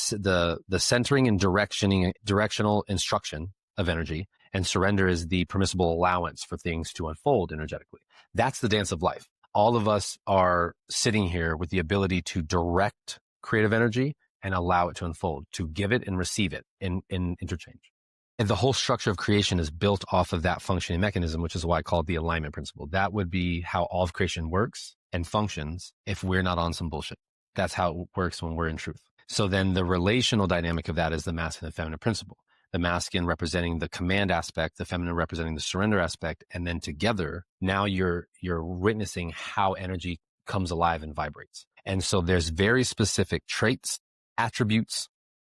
centering and directional instruction of energy. And surrender is the permissible allowance for things to unfold energetically. That's the dance of life. All of us are sitting here with the ability to direct creative energy and allow it to unfold, to give it and receive it in interchange. And the whole structure of creation is built off of that functioning mechanism, which is why I call it the alignment principle. That would be how all of creation works and functions if we're not on some bullshit. That's how it works when we're in truth. So then the relational dynamic of that is the masculine and feminine principle. The masculine representing the command aspect, the feminine representing the surrender aspect. And then together, now you're witnessing how energy comes alive and vibrates. And so there's very specific traits, attributes,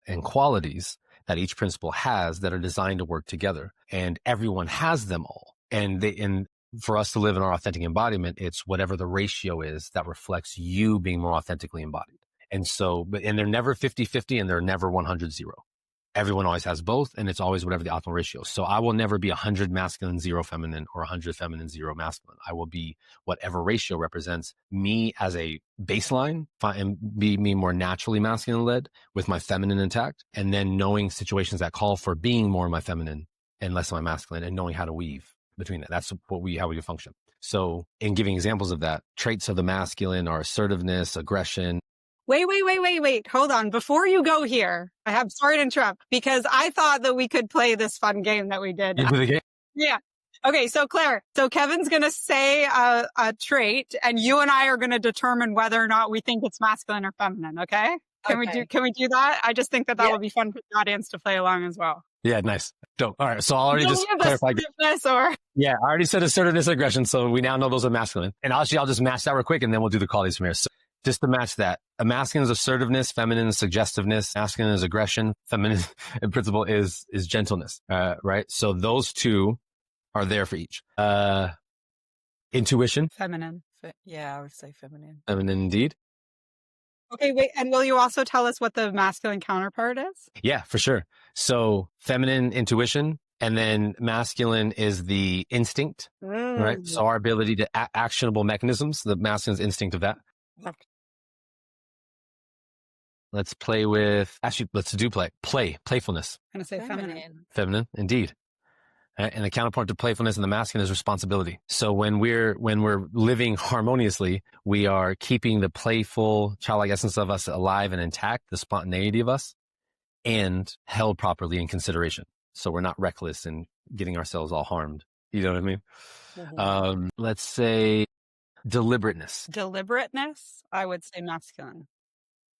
and qualities that each principle has that are designed to work together. And everyone has them all. And for us to live in our authentic embodiment, it's whatever the ratio is that reflects you being more authentically embodied. And so, and they're never 50-50 and they're never 100-0. Everyone always has both, and it's always whatever the optimal ratio. So I will never be 100 masculine, 0 feminine, or 100 feminine, 0 masculine. I will be whatever ratio represents me as a baseline and be me more naturally masculine led with my feminine intact, and then knowing situations that call for being more of my feminine and less of my masculine, and knowing how to weave between that. That's how we function. So in giving examples of that, traits of the masculine are assertiveness, aggression. Wait. Hold on. Before you go here, sorry to interrupt, because I thought that we could play this fun game that we did. You play the game? Yeah. Okay. So Claire, Kevin's going to say a trait and you and I are going to determine whether or not we think it's masculine or feminine. Okay. Can we do that? I just think that would be fun for the audience to play along as well. Yeah. Nice. Dope. All right. So I'll already just clarify. Yeah. I already said assertiveness, aggression. So we now know those are masculine. And I'll just match that real quick and then we'll do the qualities from here. So just to match that, a masculine is assertiveness, feminine is suggestiveness, masculine is aggression, feminine in principle is gentleness, right? So those two are there for each. Intuition. Feminine. Yeah, I would say feminine. Feminine indeed. Okay, wait. And will you also tell us what the masculine counterpart is? Yeah, for sure. So feminine intuition, and then masculine is the instinct, right? So our ability to actionable mechanisms, the masculine's instinct of that. Okay. Let's play with, actually, let's do playfulness. I'm going to say feminine. Feminine, indeed. And the counterpart to playfulness in the masculine is responsibility. So when we're living harmoniously, we are keeping the playful, childlike essence of us alive and intact, the spontaneity of us, and held properly in consideration. So we're not reckless and getting ourselves all harmed. You know what I mean? Mm-hmm. Let's say deliberateness. Deliberateness, I would say masculine.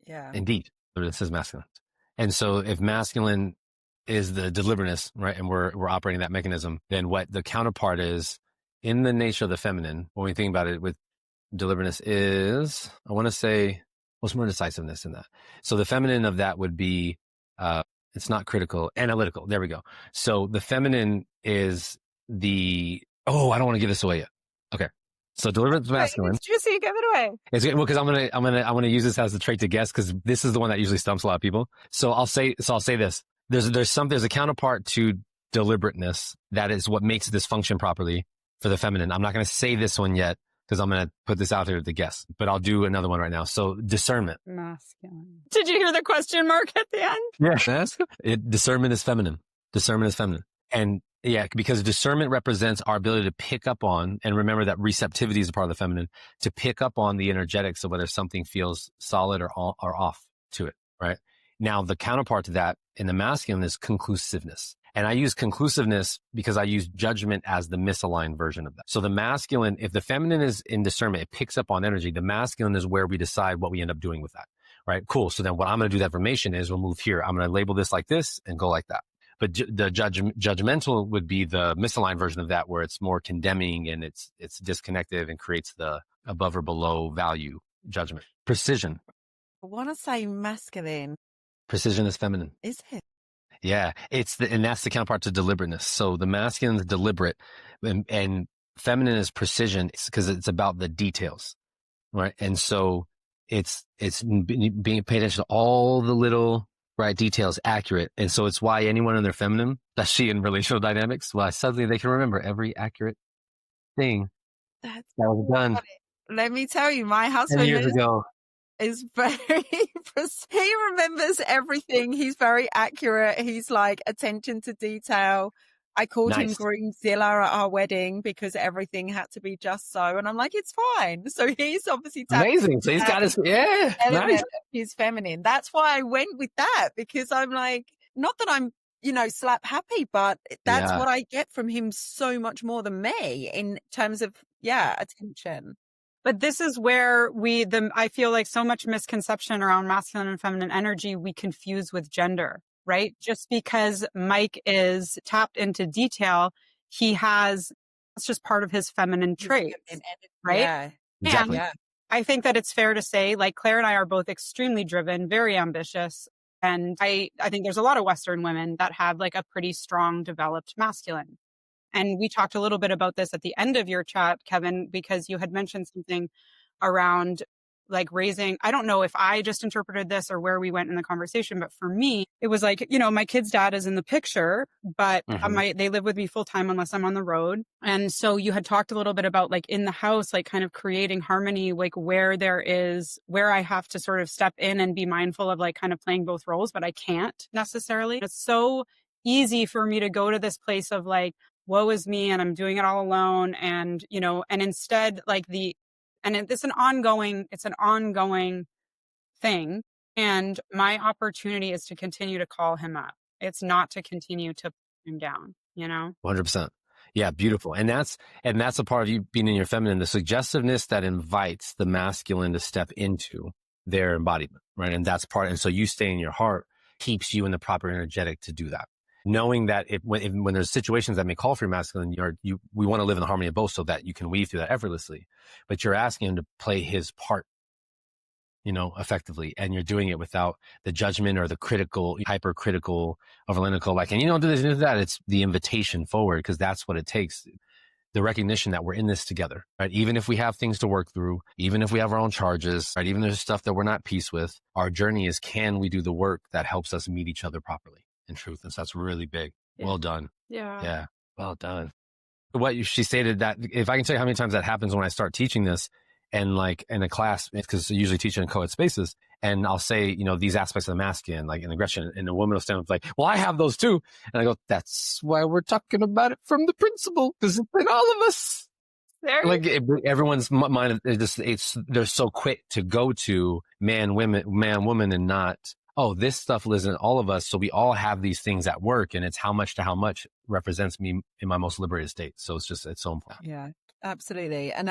Yeah. Indeed. This is masculine. And so if masculine is the deliberateness, right, and we're operating that mechanism, then what the counterpart is in the nature of the feminine, when we think about it with deliberateness is, I want to say, what's more decisiveness in that? So the feminine of that would be, it's not critical, analytical. There we go. So the feminine is I don't want to give this away yet. Okay. So deliberateness masculine. It's juicy. Give it away. It's good. Well, because I'm gonna use this as the trait to guess, because this is the one that usually stumps a lot of people. So I'll say this. There's a counterpart to deliberateness that is what makes this function properly for the feminine. I'm not going to say this one yet because I'm going to put this out here to guess, but I'll do another one right now. So discernment. Masculine. Did you hear the question mark at the end? Yeah. Discernment is feminine. Discernment is feminine. And yeah, because discernment represents our ability to pick up on, and remember that receptivity is a part of the feminine, to pick up on the energetics of whether something feels solid or off to it, right? Now, the counterpart to that in the masculine is conclusiveness. And I use conclusiveness because I use judgment as the misaligned version of that. So the masculine, if the feminine is in discernment, it picks up on energy. The masculine is where we decide what we end up doing with that, right? Cool. So then what I'm going to do that information is we'll move here. I'm going to label this like this and go like that. But the judgmental would be the misaligned version of that, where it's more condemning and it's disconnected and creates the above or below value judgment. Precision. I want to say masculine. Precision is feminine. Is it? Yeah, and that's the counterpart to deliberateness. So the masculine is deliberate, and feminine is precision, because it's about the details, right? And so it's being paid attention to all the little details, accurate. And so it's why anyone in their feminine, especially in relational dynamics, suddenly they can remember every accurate thing that was done. Let me tell you, my 10 husband years ago. Is very, he remembers everything. He's very accurate. He's like attention to detail. I called him Nice. Groomzilla at our wedding because everything had to be just so. And I'm like, it's fine. So he's obviously tapped Amazing. So he's got his, yeah, element nice. of his feminine. That's why I went with that, because I'm like, not that I'm, slap happy, but that's Yeah. what I get from him so much more than me in terms of, attention. But this is where I feel like so much misconception around masculine and feminine energy, we confuse with gender, right? Just because Mike is tapped into detail, it's just part of his feminine traits, right? Yeah. Exactly. And I think that it's fair to say, like, Claire and I are both extremely driven, very ambitious. And I think there's a lot of Western women that have like a pretty strong developed masculine. And we talked a little bit about this at the end of your chat, Kevin, because you had mentioned something around like raising, I don't know if I just interpreted this or where we went in the conversation, but for me, it was like, my kid's dad is in the picture, but they live with me full time unless I'm on the road. And so you had talked a little bit about like in the house, like kind of creating harmony, like where I have to sort of step in and be mindful of like kind of playing both roles, but I can't necessarily. It's so easy for me to go to this place of like, woe is me and I'm doing it all alone. And, and instead like it's an ongoing thing. And my opportunity is to continue to call him up. It's not to continue to put him down, 100%. Yeah. Beautiful. And that's a part of you being in your feminine, the suggestiveness that invites the masculine to step into their embodiment. Right. And that's part. And so you stay in your heart keeps you in the proper energetic to do that. Knowing that when there's situations that may call for your masculine, we want to live in the harmony of both so that you can weave through that effortlessly. But you're asking him to play his part, effectively. And you're doing it without the judgment or the critical, hypercritical, overanalytical, like, and you don't do this and do that. It's the invitation forward, because that's what it takes. The recognition that we're in this together, right? Even if we have things to work through, even if we have our own charges, right? Even if there's stuff that we're not at peace with, our journey is, can we do the work that helps us meet each other properly? In truth. And so that's really big. Yeah. Well done. Yeah. Yeah. Well done. She stated that if I can tell you how many times that happens when I start teaching this and like in a class, because I usually teach in co-ed spaces, and I'll say, these aspects of the masculine, like in aggression, and the woman will stand up like, well, I have those too. And I go, that's why we're talking about it from the principle, because it's in all of us. Like everyone's mind, they're so quick to go to man, woman, and not, oh, this stuff lives in all of us. So we all have these things at work, and it's how much to how much represents me in my most liberated state. So it's so important. Yeah, absolutely. And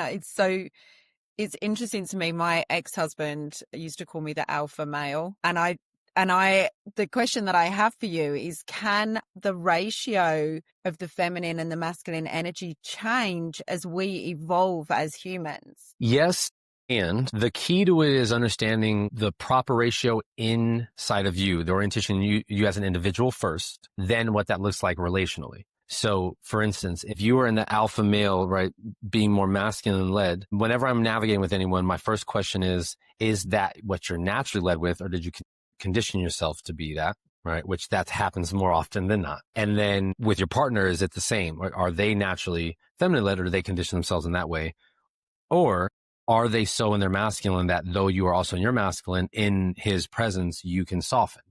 it's interesting to me. My ex-husband used to call me the alpha male. And the question that I have for you is, can the ratio of the feminine and the masculine energy change as we evolve as humans? Yes. And the key to it is understanding the proper ratio inside of you, the orientation you as an individual first, then what that looks like relationally. So for instance, if you are in the alpha male, right, being more masculine led, whenever I'm navigating with anyone, my first question is that what you're naturally led with, or did you condition yourself to be that? Right. Which that happens more often than not. And then with your partner, is it the same? Are they naturally feminine led, or do they condition themselves in that way? Or are they so in their masculine that though you are also in your masculine, in his presence, you can soften,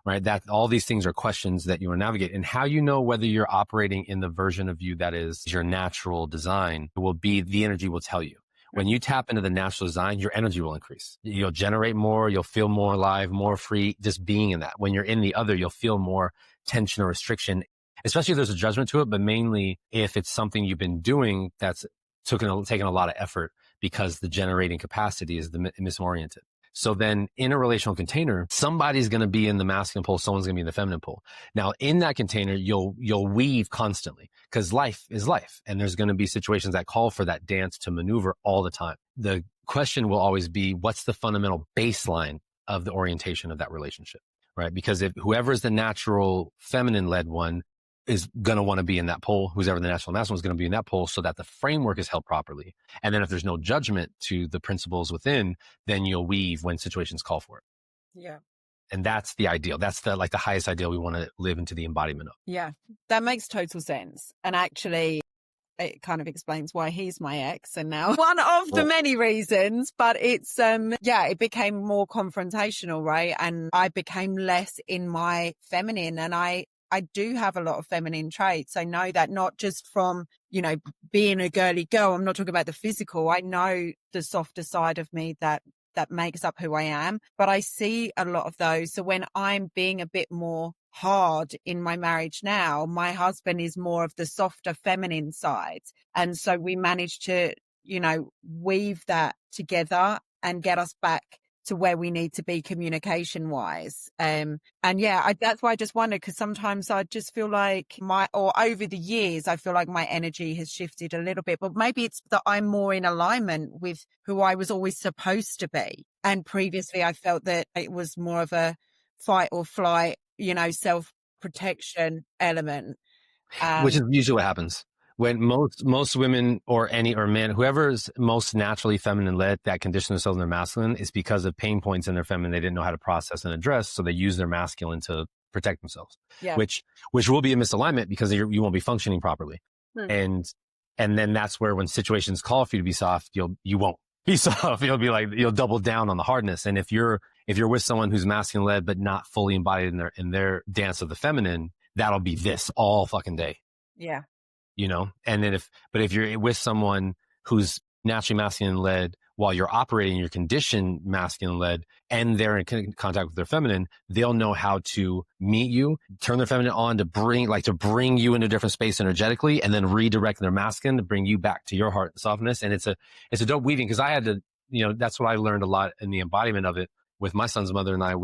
right? That all these things are questions that you will navigate. And how you know whether you're operating in the version of you that is your natural design will be, the energy will tell you. When you tap into the natural design, your energy will increase. You'll generate more, you'll feel more alive, more free, just being in that. When you're in the other, you'll feel more tension or restriction, especially if there's a judgment to it, but mainly if it's something you've been doing that's taken a lot of effort, because the generating capacity is misoriented. So then in a relational container, somebody's going to be in the masculine pole, someone's going to be in the feminine pole. Now in that container, you'll weave constantly, because life is life. And there's going to be situations that call for that dance to maneuver all the time. The question will always be, what's the fundamental baseline of the orientation of that relationship, right? Because if whoever's the natural feminine led one is going to want to be in that pole, who's ever the natural masculine is going to be in that pole, so that the framework is held properly. And then if there's no judgment to the principles within, then you'll weave when situations call for it. Yeah. And that's the ideal. That's the highest ideal we want to live into the embodiment of. Yeah, that makes total sense. And actually, it kind of explains why he's my ex, and now one of the many reasons, but it's it became more confrontational, right? And I became less in my feminine, and I I do have a lot of feminine traits. I know that not just from, being a girly girl. I'm not talking about the physical. I know the softer side of me that makes up who I am, but I see a lot of those. So when I'm being a bit more hard in my marriage now, my husband is more of the softer feminine side. And so we managed to, weave that together and get us back to where we need to be communication wise. That's why I just wondered, because sometimes I just feel like over the years, I feel like my energy has shifted a little bit, but maybe it's that I'm more in alignment with who I was always supposed to be. And previously I felt that it was more of a fight or flight, self-protection element. Which is usually what happens. When most women or men, whoever is most naturally feminine led that condition themselves in their masculine, is because of pain points in their feminine they didn't know how to process and address, so they use their masculine to protect themselves. Yeah. Which will be a misalignment because you won't be functioning properly. And then that's where when situations call for you to be soft, you won't be soft. You'll be like, you'll double down on the hardness. And if you're with someone who's masculine led but not fully embodied in their dance of the feminine, that'll be this all fucking day. Yeah. And then if you're with someone who's naturally masculine led while you're operating your conditioned masculine led and they're in contact with their feminine, they'll know how to meet you, turn their feminine on to bring you into a different space energetically, and then redirect their masculine to bring you back to your heart and softness. And it's a dope weaving, because I had to, that's what I learned a lot in the embodiment of it with my son's mother and I.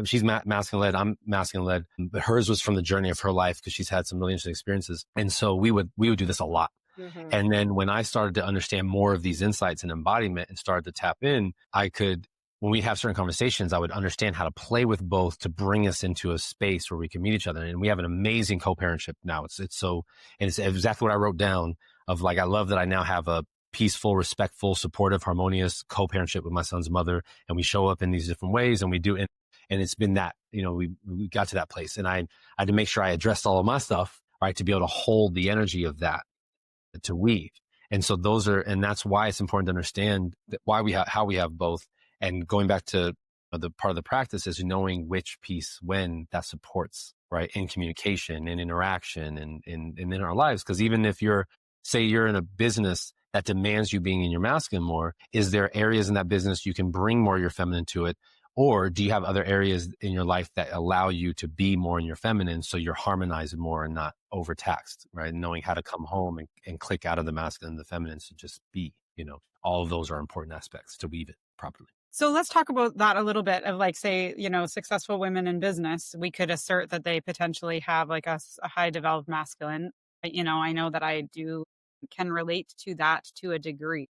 She's masculine led, I'm masculine led, but hers was from the journey of her life because she's had some really interesting experiences. And so we would do this a lot. Mm-hmm. And then when I started to understand more of these insights and embodiment and started to tap in, when we have certain conversations, I would understand how to play with both to bring us into a space where we can meet each other. And we have an amazing co-parentship now. It's exactly what I wrote down of I love that I now have a peaceful, respectful, supportive, harmonious co-parentship with my son's mother. And we show up in these different ways, and we do. And it's been that, we got to that place, and I had to make sure I addressed all of my stuff, right, to be able to hold the energy of that, to weave. And so that's why it's important to understand how we have both. And going back to the part of the practice is knowing which piece when that supports, right, in communication and interaction and in our lives. Because even if you're in a business that demands you being in your masculine more, is there areas in that business you can bring more of your feminine to it? Or do you have other areas in your life that allow you to be more in your feminine, so you're harmonized more and not overtaxed, right? Knowing how to come home and click out of the masculine and the feminine to just be, all of those are important aspects to weave it properly. So let's talk about that a little bit of successful women in business. We could assert that they potentially have a high developed masculine. I know that I can relate to that to a degree.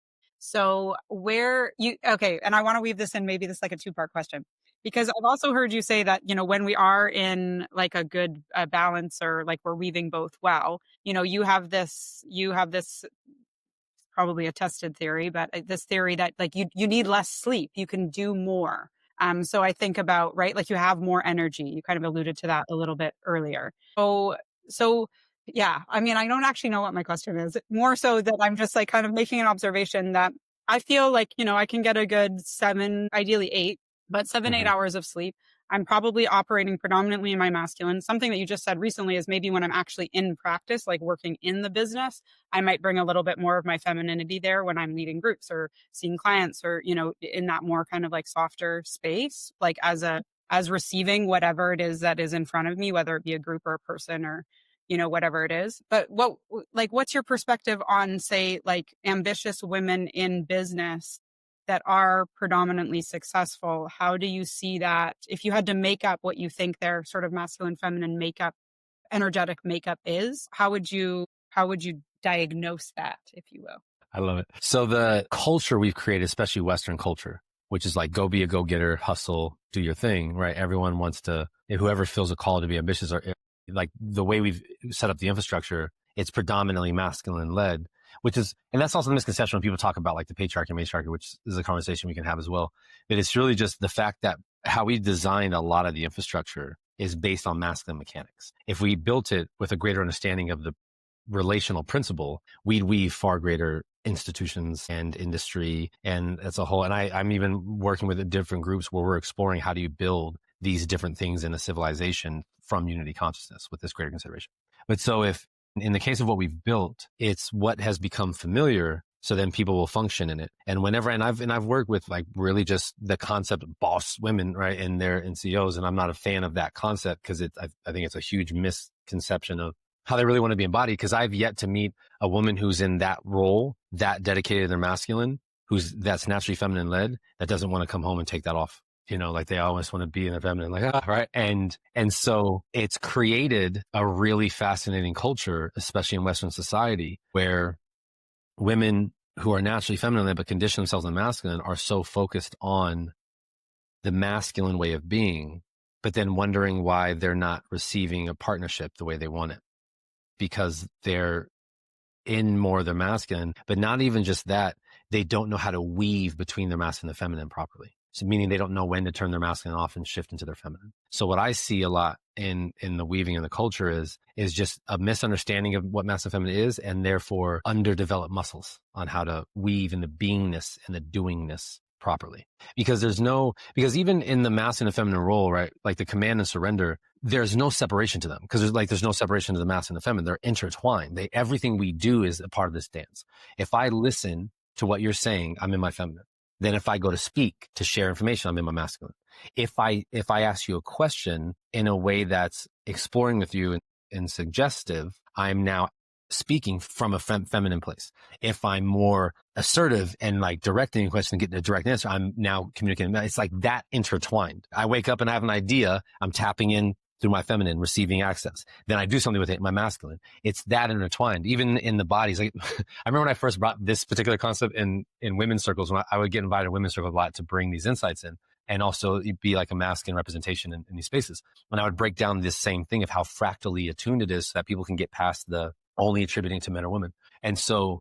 So and I want to weave this in, maybe this is a 2-part question, because I've also heard you say that, when we are in a good balance, or we're weaving both well, you have this probably a tested theory, but this theory that you need less sleep, you can do more. So I think about, right, you have more energy. You kind of alluded to that a little bit earlier. So yeah, I don't actually know what my question is. More so that I'm just kind of making an observation that I feel I can get a good 7, ideally 8, but 7, 8 hours of sleep. I'm probably operating predominantly in my masculine. Something that you just said recently is maybe when I'm actually in practice, working in the business, I might bring a little bit more of my femininity there when I'm leading groups or seeing clients, or, in that more kind of softer space, as receiving whatever it is that is in front of me, whether it be a group or a person or, whatever it is. But what's your perspective on, say, ambitious women in business that are predominantly successful? How do you see that? If you had to make up what you think their sort of masculine, feminine makeup, energetic makeup is, how would you diagnose that, if you will? I love it. So the culture we've created, especially Western culture, which is go be a go-getter, hustle, do your thing, right? Everyone wants to, whoever feels a call to be ambitious, or the way we've set up the infrastructure, it's predominantly masculine led, and that's also the misconception when people talk about the patriarchy and matriarchy, which is a conversation we can have as well. But it's really just the fact that how we designed a lot of the infrastructure is based on masculine mechanics. If we built it with a greater understanding of the relational principle, we'd weave far greater institutions and industry and as a whole. And I'm even working with different groups where we're exploring how do you build these different things in a civilization from unity consciousness with this greater consideration. But so if in the case of what we've built, it's what has become familiar. So then people will function in it. And I've worked with like really just the concept of boss women, right? In CEOs. And I'm not a fan of that concept because I think it's a huge misconception of how they really want to be embodied. Cause I've yet to meet a woman who's in that role, that dedicated to their masculine, that's naturally feminine led, that doesn't want to come home and take that off. Like they always want to be in their feminine, like, right. And so it's created a really fascinating culture, especially in Western society, where women who are naturally feminine but condition themselves in masculine are so focused on the masculine way of being, but then wondering why they're not receiving a partnership the way they want it, because they're in more of their masculine. But not even just that, they don't know how to weave between their masculine and feminine properly. So meaning they don't know when to turn their masculine off and shift into their feminine. So what I see a lot in the weaving in the culture is just a misunderstanding of what masculine and feminine is, and therefore underdeveloped muscles on how to weave in the beingness and the doingness properly. Because because even in the masculine and feminine role, right, like the command and surrender, there's no separation to them, because there's no separation to the masculine and the feminine. They're intertwined. Everything we do is a part of this dance. If I listen to what you're saying, I'm in my feminine. Then if I go to speak, to share information, I'm in my masculine. If I ask you a question in a way that's exploring with you and suggestive, I'm now speaking from a feminine place. If I'm more assertive and like directing a question and getting a direct answer, I'm now communicating. It's like that intertwined. I wake up and I have an idea. I'm tapping in through my feminine, receiving access. Then I do something with it, my masculine. It's that intertwined, even in the bodies. Like I remember when I first brought this particular concept in women's circles, when I would get invited to women's circles a lot to bring these insights in, and also be like a masculine representation in these spaces. When I would break down this same thing of how fractally attuned it is so that people can get past the only attributing to men or women. And so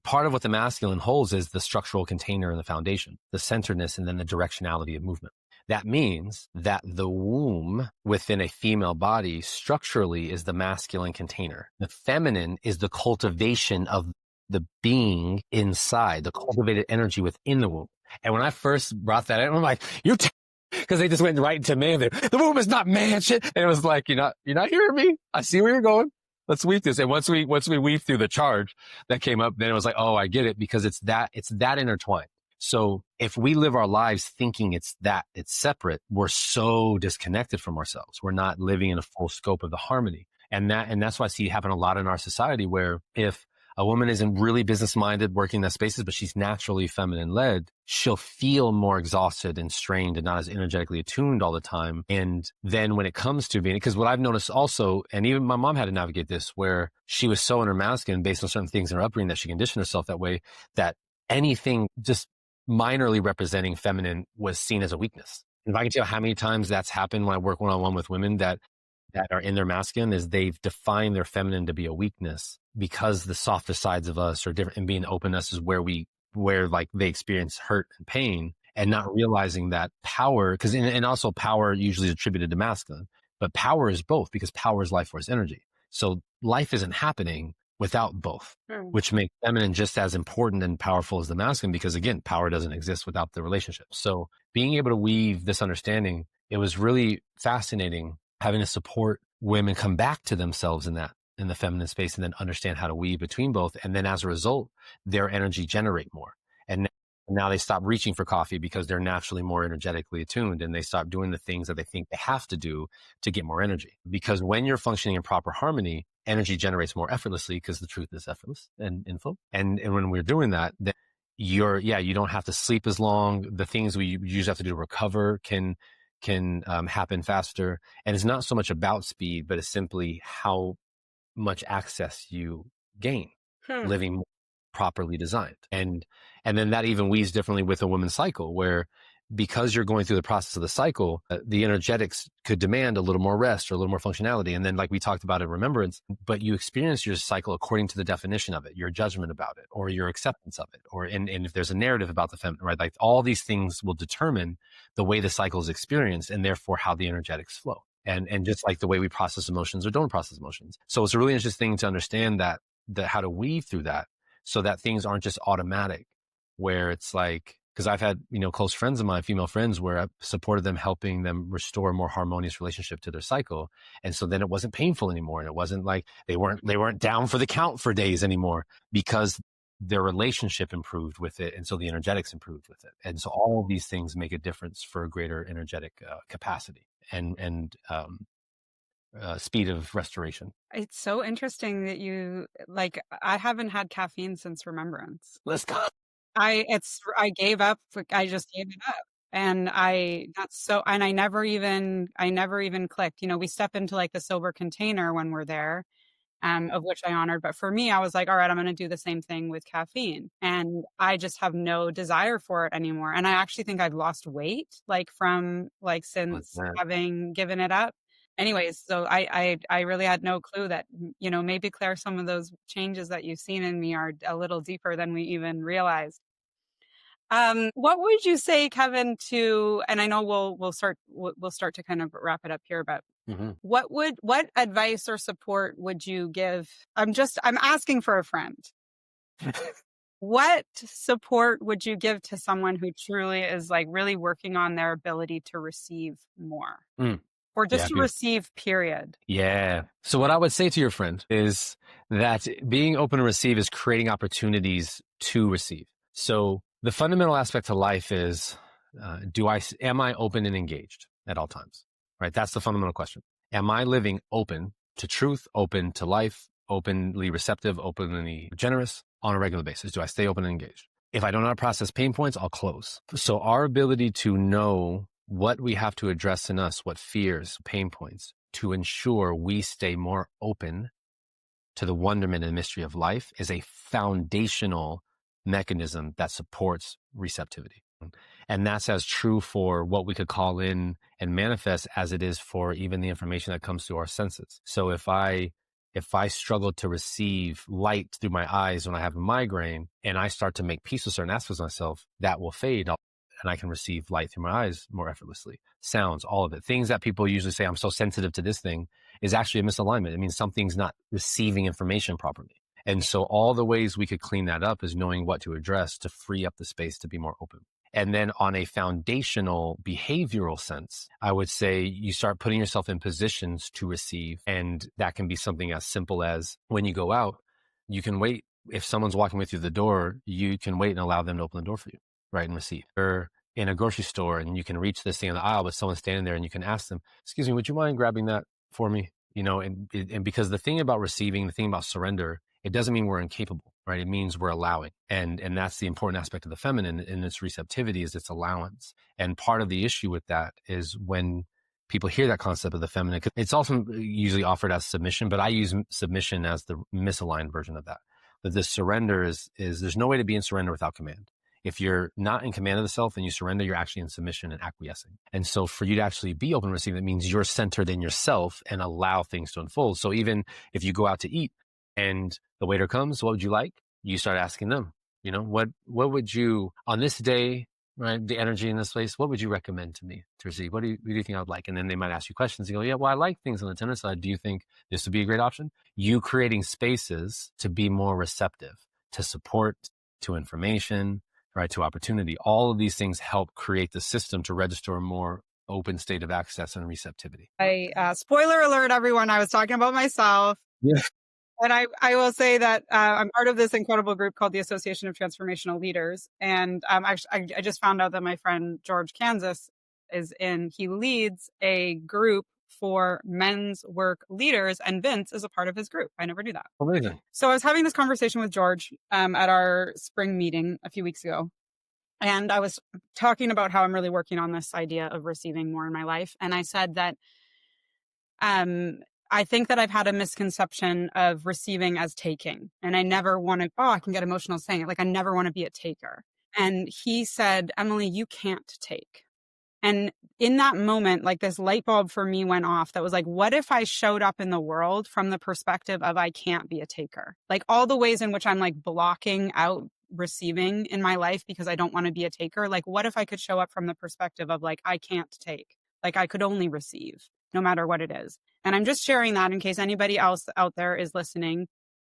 part of what the masculine holds is the structural container and the foundation, the centeredness, and then the directionality of movement. That means that the womb within a female body structurally is the masculine container. The feminine is the cultivation of the being inside, the cultivated energy within the womb. And when I first brought that in, I'm like, because they just went right into man there. The womb is not man shit. And it was like, you're not hearing me. I see where you're going. Let's weave this. And once we weave through the charge that came up, then it was like, oh, I get it, because it's that intertwined. So if we live our lives thinking it's separate, we're so disconnected from ourselves. We're not living in a full scope of the harmony. And that's why I see it happen a lot in our society, where if a woman isn't really business minded working in that spaces, but she's naturally feminine led, she'll feel more exhausted and strained and not as energetically attuned all the time. And then when it comes to being, because what I've noticed also, and even my mom had to navigate this, where she was so in her masculine based on certain things in her upbringing that she conditioned herself that way, that anything just minorly representing feminine was seen as a weakness. And if I can tell you how many times that's happened when I work one-on-one with women that are in their masculine, is they've defined their feminine to be a weakness, because the softer sides of us are different, and being openness is where like they experience hurt and pain, and not realizing that power, because and also power usually is attributed to masculine, but power is both, because power is life force energy. So life isn't happening without both, which makes feminine just as important and powerful as the masculine, because again, power doesn't exist without the relationship. So being able to weave this understanding, it was really fascinating having to support women come back to themselves in the feminine space, and then understand how to weave between both. And then as a result, their energy generate more. And now they stop reaching for coffee because they're naturally more energetically attuned, and they stop doing the things that they think they have to do to get more energy. Because when you're functioning in proper harmony, energy generates more effortlessly, because the truth is effortless and inflow. And when we're doing that, then you don't have to sleep as long. The things we usually have to do to recover can happen faster. And it's not so much about speed, but it's simply how much access you gain living properly designed. And then that even weaves differently with a woman's cycle, where because you're going through the process of the cycle, the energetics could demand a little more rest or a little more functionality. And then, like we talked about in remembrance, but you experience your cycle according to the definition of it, your judgment about it, or your acceptance of it, or and if there's a narrative about the feminine, right? Like all these things will determine the way the cycle is experienced, and therefore how the energetics flow. And just like the way we process emotions or don't process emotions. So it's a really interesting to understand that how to weave through that, so that things aren't just automatic, where it's like Because I've had, close friends of mine, female friends, where I've supported them, helping them restore a more harmonious relationship to their cycle. And so then it wasn't painful anymore. And it wasn't like they weren't down for the count for days anymore, because their relationship improved with it. And so the energetics improved with it. And so all of these things make a difference for a greater energetic capacity and speed of restoration. It's so interesting that I haven't had caffeine since remembrance. Let's go. I gave up. I just gave it up. And I never even clicked. We step into like the sober container when we're there, of which I honored. But for me, I was like, all right, I'm going to do the same thing with caffeine. And I just have no desire for it anymore. And I actually think I've lost weight, since having given it up. Anyways, so I really had no clue that, maybe, Claire, some of those changes that you've seen in me are a little deeper than we even realized. What would you say, Kevin, and I know we'll start to kind of wrap it up here, but what advice or support would you give? I'm asking for a friend. What support would you give to someone who truly is like really working on their ability to receive more? Or just to receive, period? Yeah. So what I would say to your friend is that being open to receive is creating opportunities to receive. So the fundamental aspect to life is, am I open and engaged at all times? Right? That's the fundamental question. Am I living open to truth, open to life, openly receptive, openly generous on a regular basis? Do I stay open and engaged? If I don't know how to process pain points, I'll close. So our ability to know what we have to address in us, what fears, pain points, to ensure we stay more open to the wonderment and mystery of life, is a foundational mechanism that supports receptivity. And that's as true for what we could call in and manifest as it is for even the information that comes through our senses. So if I struggle to receive light through my eyes when I have a migraine, and I start to make peace with certain aspects of myself, that will fade, and I can receive light through my eyes more effortlessly. Sounds, all of it. Things that people usually say, I'm so sensitive to this thing, is actually a misalignment. It means something's not receiving information properly. And so all the ways we could clean that up is knowing what to address to free up the space to be more open. And then on a foundational behavioral sense, I would say you start putting yourself in positions to receive. And that can be something as simple as when you go out, you can wait. If someone's walking with you to the door, you can wait and allow them to open the door for you, right, and receive. Or in a grocery store and you can reach this thing in the aisle, but someone's standing there and you can ask them, excuse me, would you mind grabbing that for me? And because the thing about receiving, the thing about surrender, it doesn't mean we're incapable, right? It means we're allowing. And that's the important aspect of the feminine in its receptivity, is its allowance. And part of the issue with that is when people hear that concept of the feminine, it's also usually offered as submission, but I use submission as the misaligned version of that. But this surrender is there's no way to be in surrender without command. If you're not in command of the self and you surrender, you're actually in submission and acquiescing. And so for you to actually be open and receiving, that means you're centered in yourself and allow things to unfold. So even if you go out to eat and the waiter comes, what would you like? You start asking them, what would you, on this day, right, the energy in this place, what would you recommend to me to receive? What do you think I would like? And then they might ask you questions. You go, yeah, well, I like things on the tender side. Do you think this would be a great option? You creating spaces to be more receptive, to support, to information, right, to opportunity. All of these things help create the system to register a more open state of access and receptivity. Spoiler alert, everyone, I was talking about myself. Yeah. And I will say that I'm part of this incredible group called the Association of Transformational Leaders. And I just found out that my friend George Kansas he leads a group for men's work leaders, and Vince is a part of his group. I never knew that. Amazing. So I was having this conversation with George at our spring meeting a few weeks ago. And I was talking about how I'm really working on this idea of receiving more in my life. And I said that I think that I've had a misconception of receiving as taking. And I never wanted, I can get emotional saying it. Like, I never want to be a taker. And he said, Emily, you can't take. And in that moment, like, this light bulb for me went off that was like, what if I showed up in the world from the perspective of I can't be a taker? Like, all the ways in which I'm like blocking out receiving in my life because I don't want to be a taker. Like, what if I could show up from the perspective of like, I can't take, like I could only receive no matter what it is. And I'm just sharing that in case anybody else out there is listening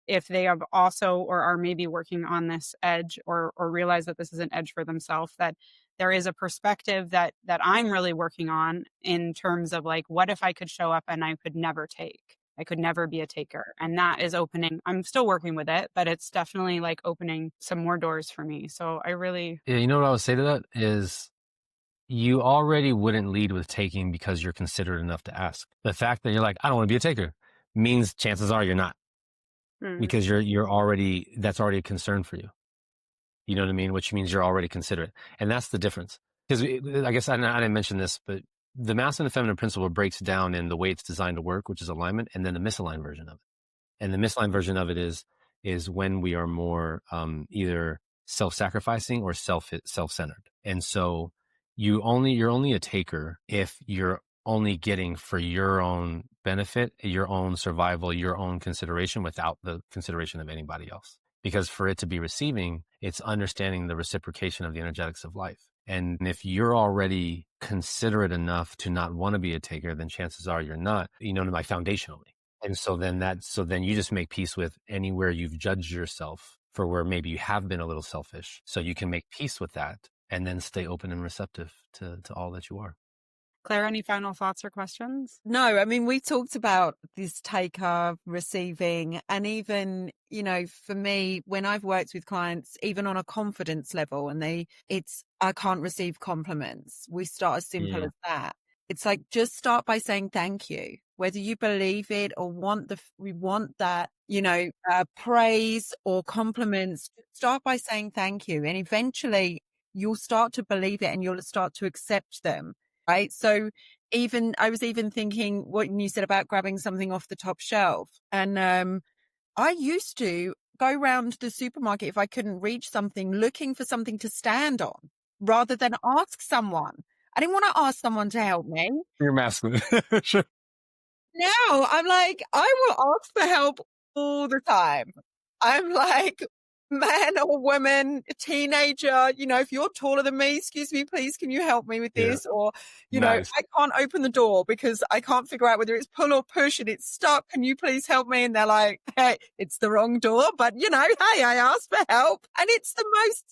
if they have also or are maybe working on this edge or realize that this is an edge for themselves, that there is a perspective that I'm really working on in terms of like, what if I could show up and I could never take? I could never be a taker. And that is opening. I'm still working with it, but it's definitely like opening some more doors for me. So I really. Yeah, you know what I would say to that is you already wouldn't lead with taking because you're considerate enough to ask. The fact that you're like, I don't want to be a taker means chances are you're not, because you're already, that's already a concern for you. You know what I mean? Which means you're already considerate. And that's the difference. Because I guess I didn't mention this, but the masculine and feminine principle breaks down in the way it's designed to work, which is alignment, and then the misaligned version of it. And the misaligned version of it is when we are more either self-sacrificing or self-centered. And so you're only a taker if you're only getting for your own benefit, your own survival, your own consideration without the consideration of anybody else. Because for it to be receiving, it's understanding the reciprocation of the energetics of life. And if you're already considerate enough to not want to be a taker, then chances are you're not, like foundationally. And so then you just make peace with anywhere you've judged yourself for where maybe you have been a little selfish. So you can make peace with that and then stay open and receptive to all that you are. Claire, any final thoughts or questions? No, I mean, we talked about this taker, receiving, and even, for me, when I've worked with clients, even on a confidence level, and I can't receive compliments. We start as simple as that. It's like, just start by saying thank you, whether you believe it or we want that, praise or compliments. Start by saying thank you. And eventually you'll start to believe it and you'll start to accept them. Right. So I was even thinking what you said about grabbing something off the top shelf. And I used to go around the supermarket if I couldn't reach something, looking for something to stand on rather than ask someone. I didn't want to ask someone to help me. You're masculine. Sure. Now I'm like, I will ask for help all the time. I'm like, man or woman, a teenager, if you're taller than me, excuse me, please, can you help me with this? Or, Nice. I can't open the door because I can't figure out whether it's pull or push and it's stuck. Can you please help me? And they're like, hey, it's the wrong door, but hey, I asked for help. And it's the most,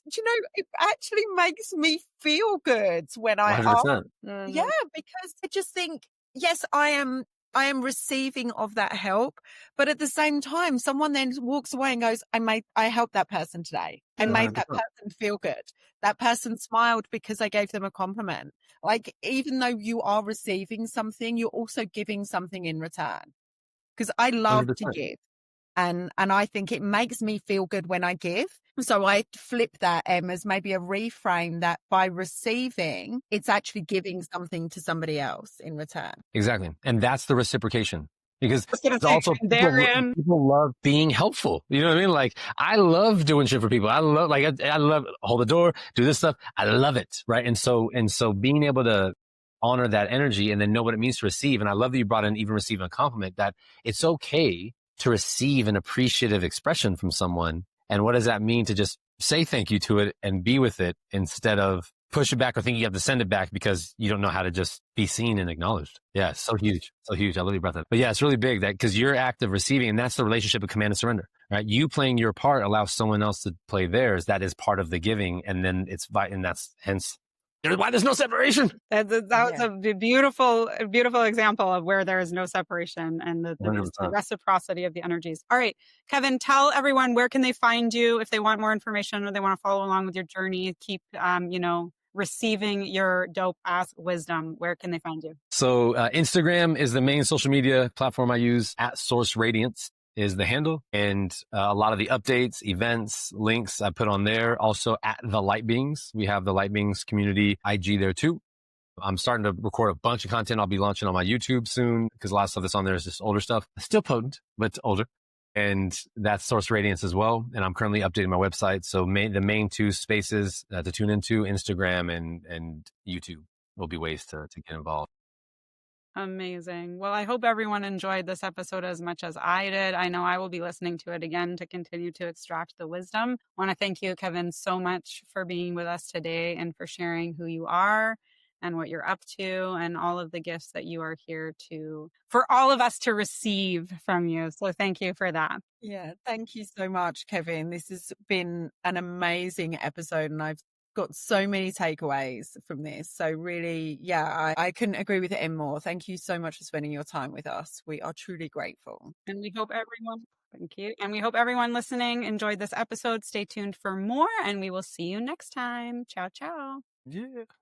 it actually makes me feel good when I 100%. ask. Yeah, because I just think, yes, I am receiving of that help. But at the same time, someone then walks away and goes, I helped that person today. I made that person feel good. That person smiled because I gave them a compliment. Like, even though you are receiving something, you're also giving something in return. Because I love 100%. to give. And I think it makes me feel good when I give. So I flip that, as maybe a reframe that by receiving, it's actually giving something to somebody else in return. Exactly. And that's the reciprocation. Because it's say, also people love being helpful. You know what I mean? Like, I love doing shit for people. I love, I love hold the door, do this stuff. I love it. Right. And so being able to honor that energy and then know what it means to receive. And I love that you brought in even receiving a compliment, that it's okay to receive an appreciative expression from someone. And what does that mean to just say thank you to it and be with it instead of push it back or think you have to send it back because you don't know how to just be seen and acknowledged. Yeah, it's so huge. So huge. I love you brought that. But yeah, it's really big that because your act of receiving, and that's the relationship of command and surrender, right? You playing your part allows someone else to play theirs. That is part of the giving. And then and that's hence why there's no separation. That was a beautiful example of where there is no separation and the reciprocity of the energies. All right, Kevin, tell everyone, where can they find you if they want more information or they want to follow along with your journey, keep, receiving your dope ass wisdom. Where can they find you? So Instagram is the main social media platform I use. @SourceRadiance is the handle. And a lot of the updates, events, links I put on there. Also @The Light Beings. We have the Light Beings community IG there too. I'm starting to record a bunch of content I'll be launching on my YouTube soon because a lot of stuff that's on there is just older stuff. Still potent, but older. And that's Source Radiance as well. And I'm currently updating my website. So the main two spaces to tune into, Instagram and YouTube, will be ways to get involved. Amazing. Well, I hope everyone enjoyed this episode as much as I did. I know I will be listening to it again to continue to extract the wisdom. I want to thank you, Kevin, so much for being with us today and for sharing who you are and what you're up to and all of the gifts that you are here for all of us to receive from you. So thank you for that. Yeah, thank you so much, Kevin. This has been an amazing episode, and I've got so many takeaways from this. So really, yeah, I couldn't agree with it any more. Thank you so much for spending your time with us. We are truly grateful. And we hope everyone, thank you. And we hope everyone listening enjoyed this episode. Stay tuned for more, and we will see you next time. Ciao, ciao. Yeah.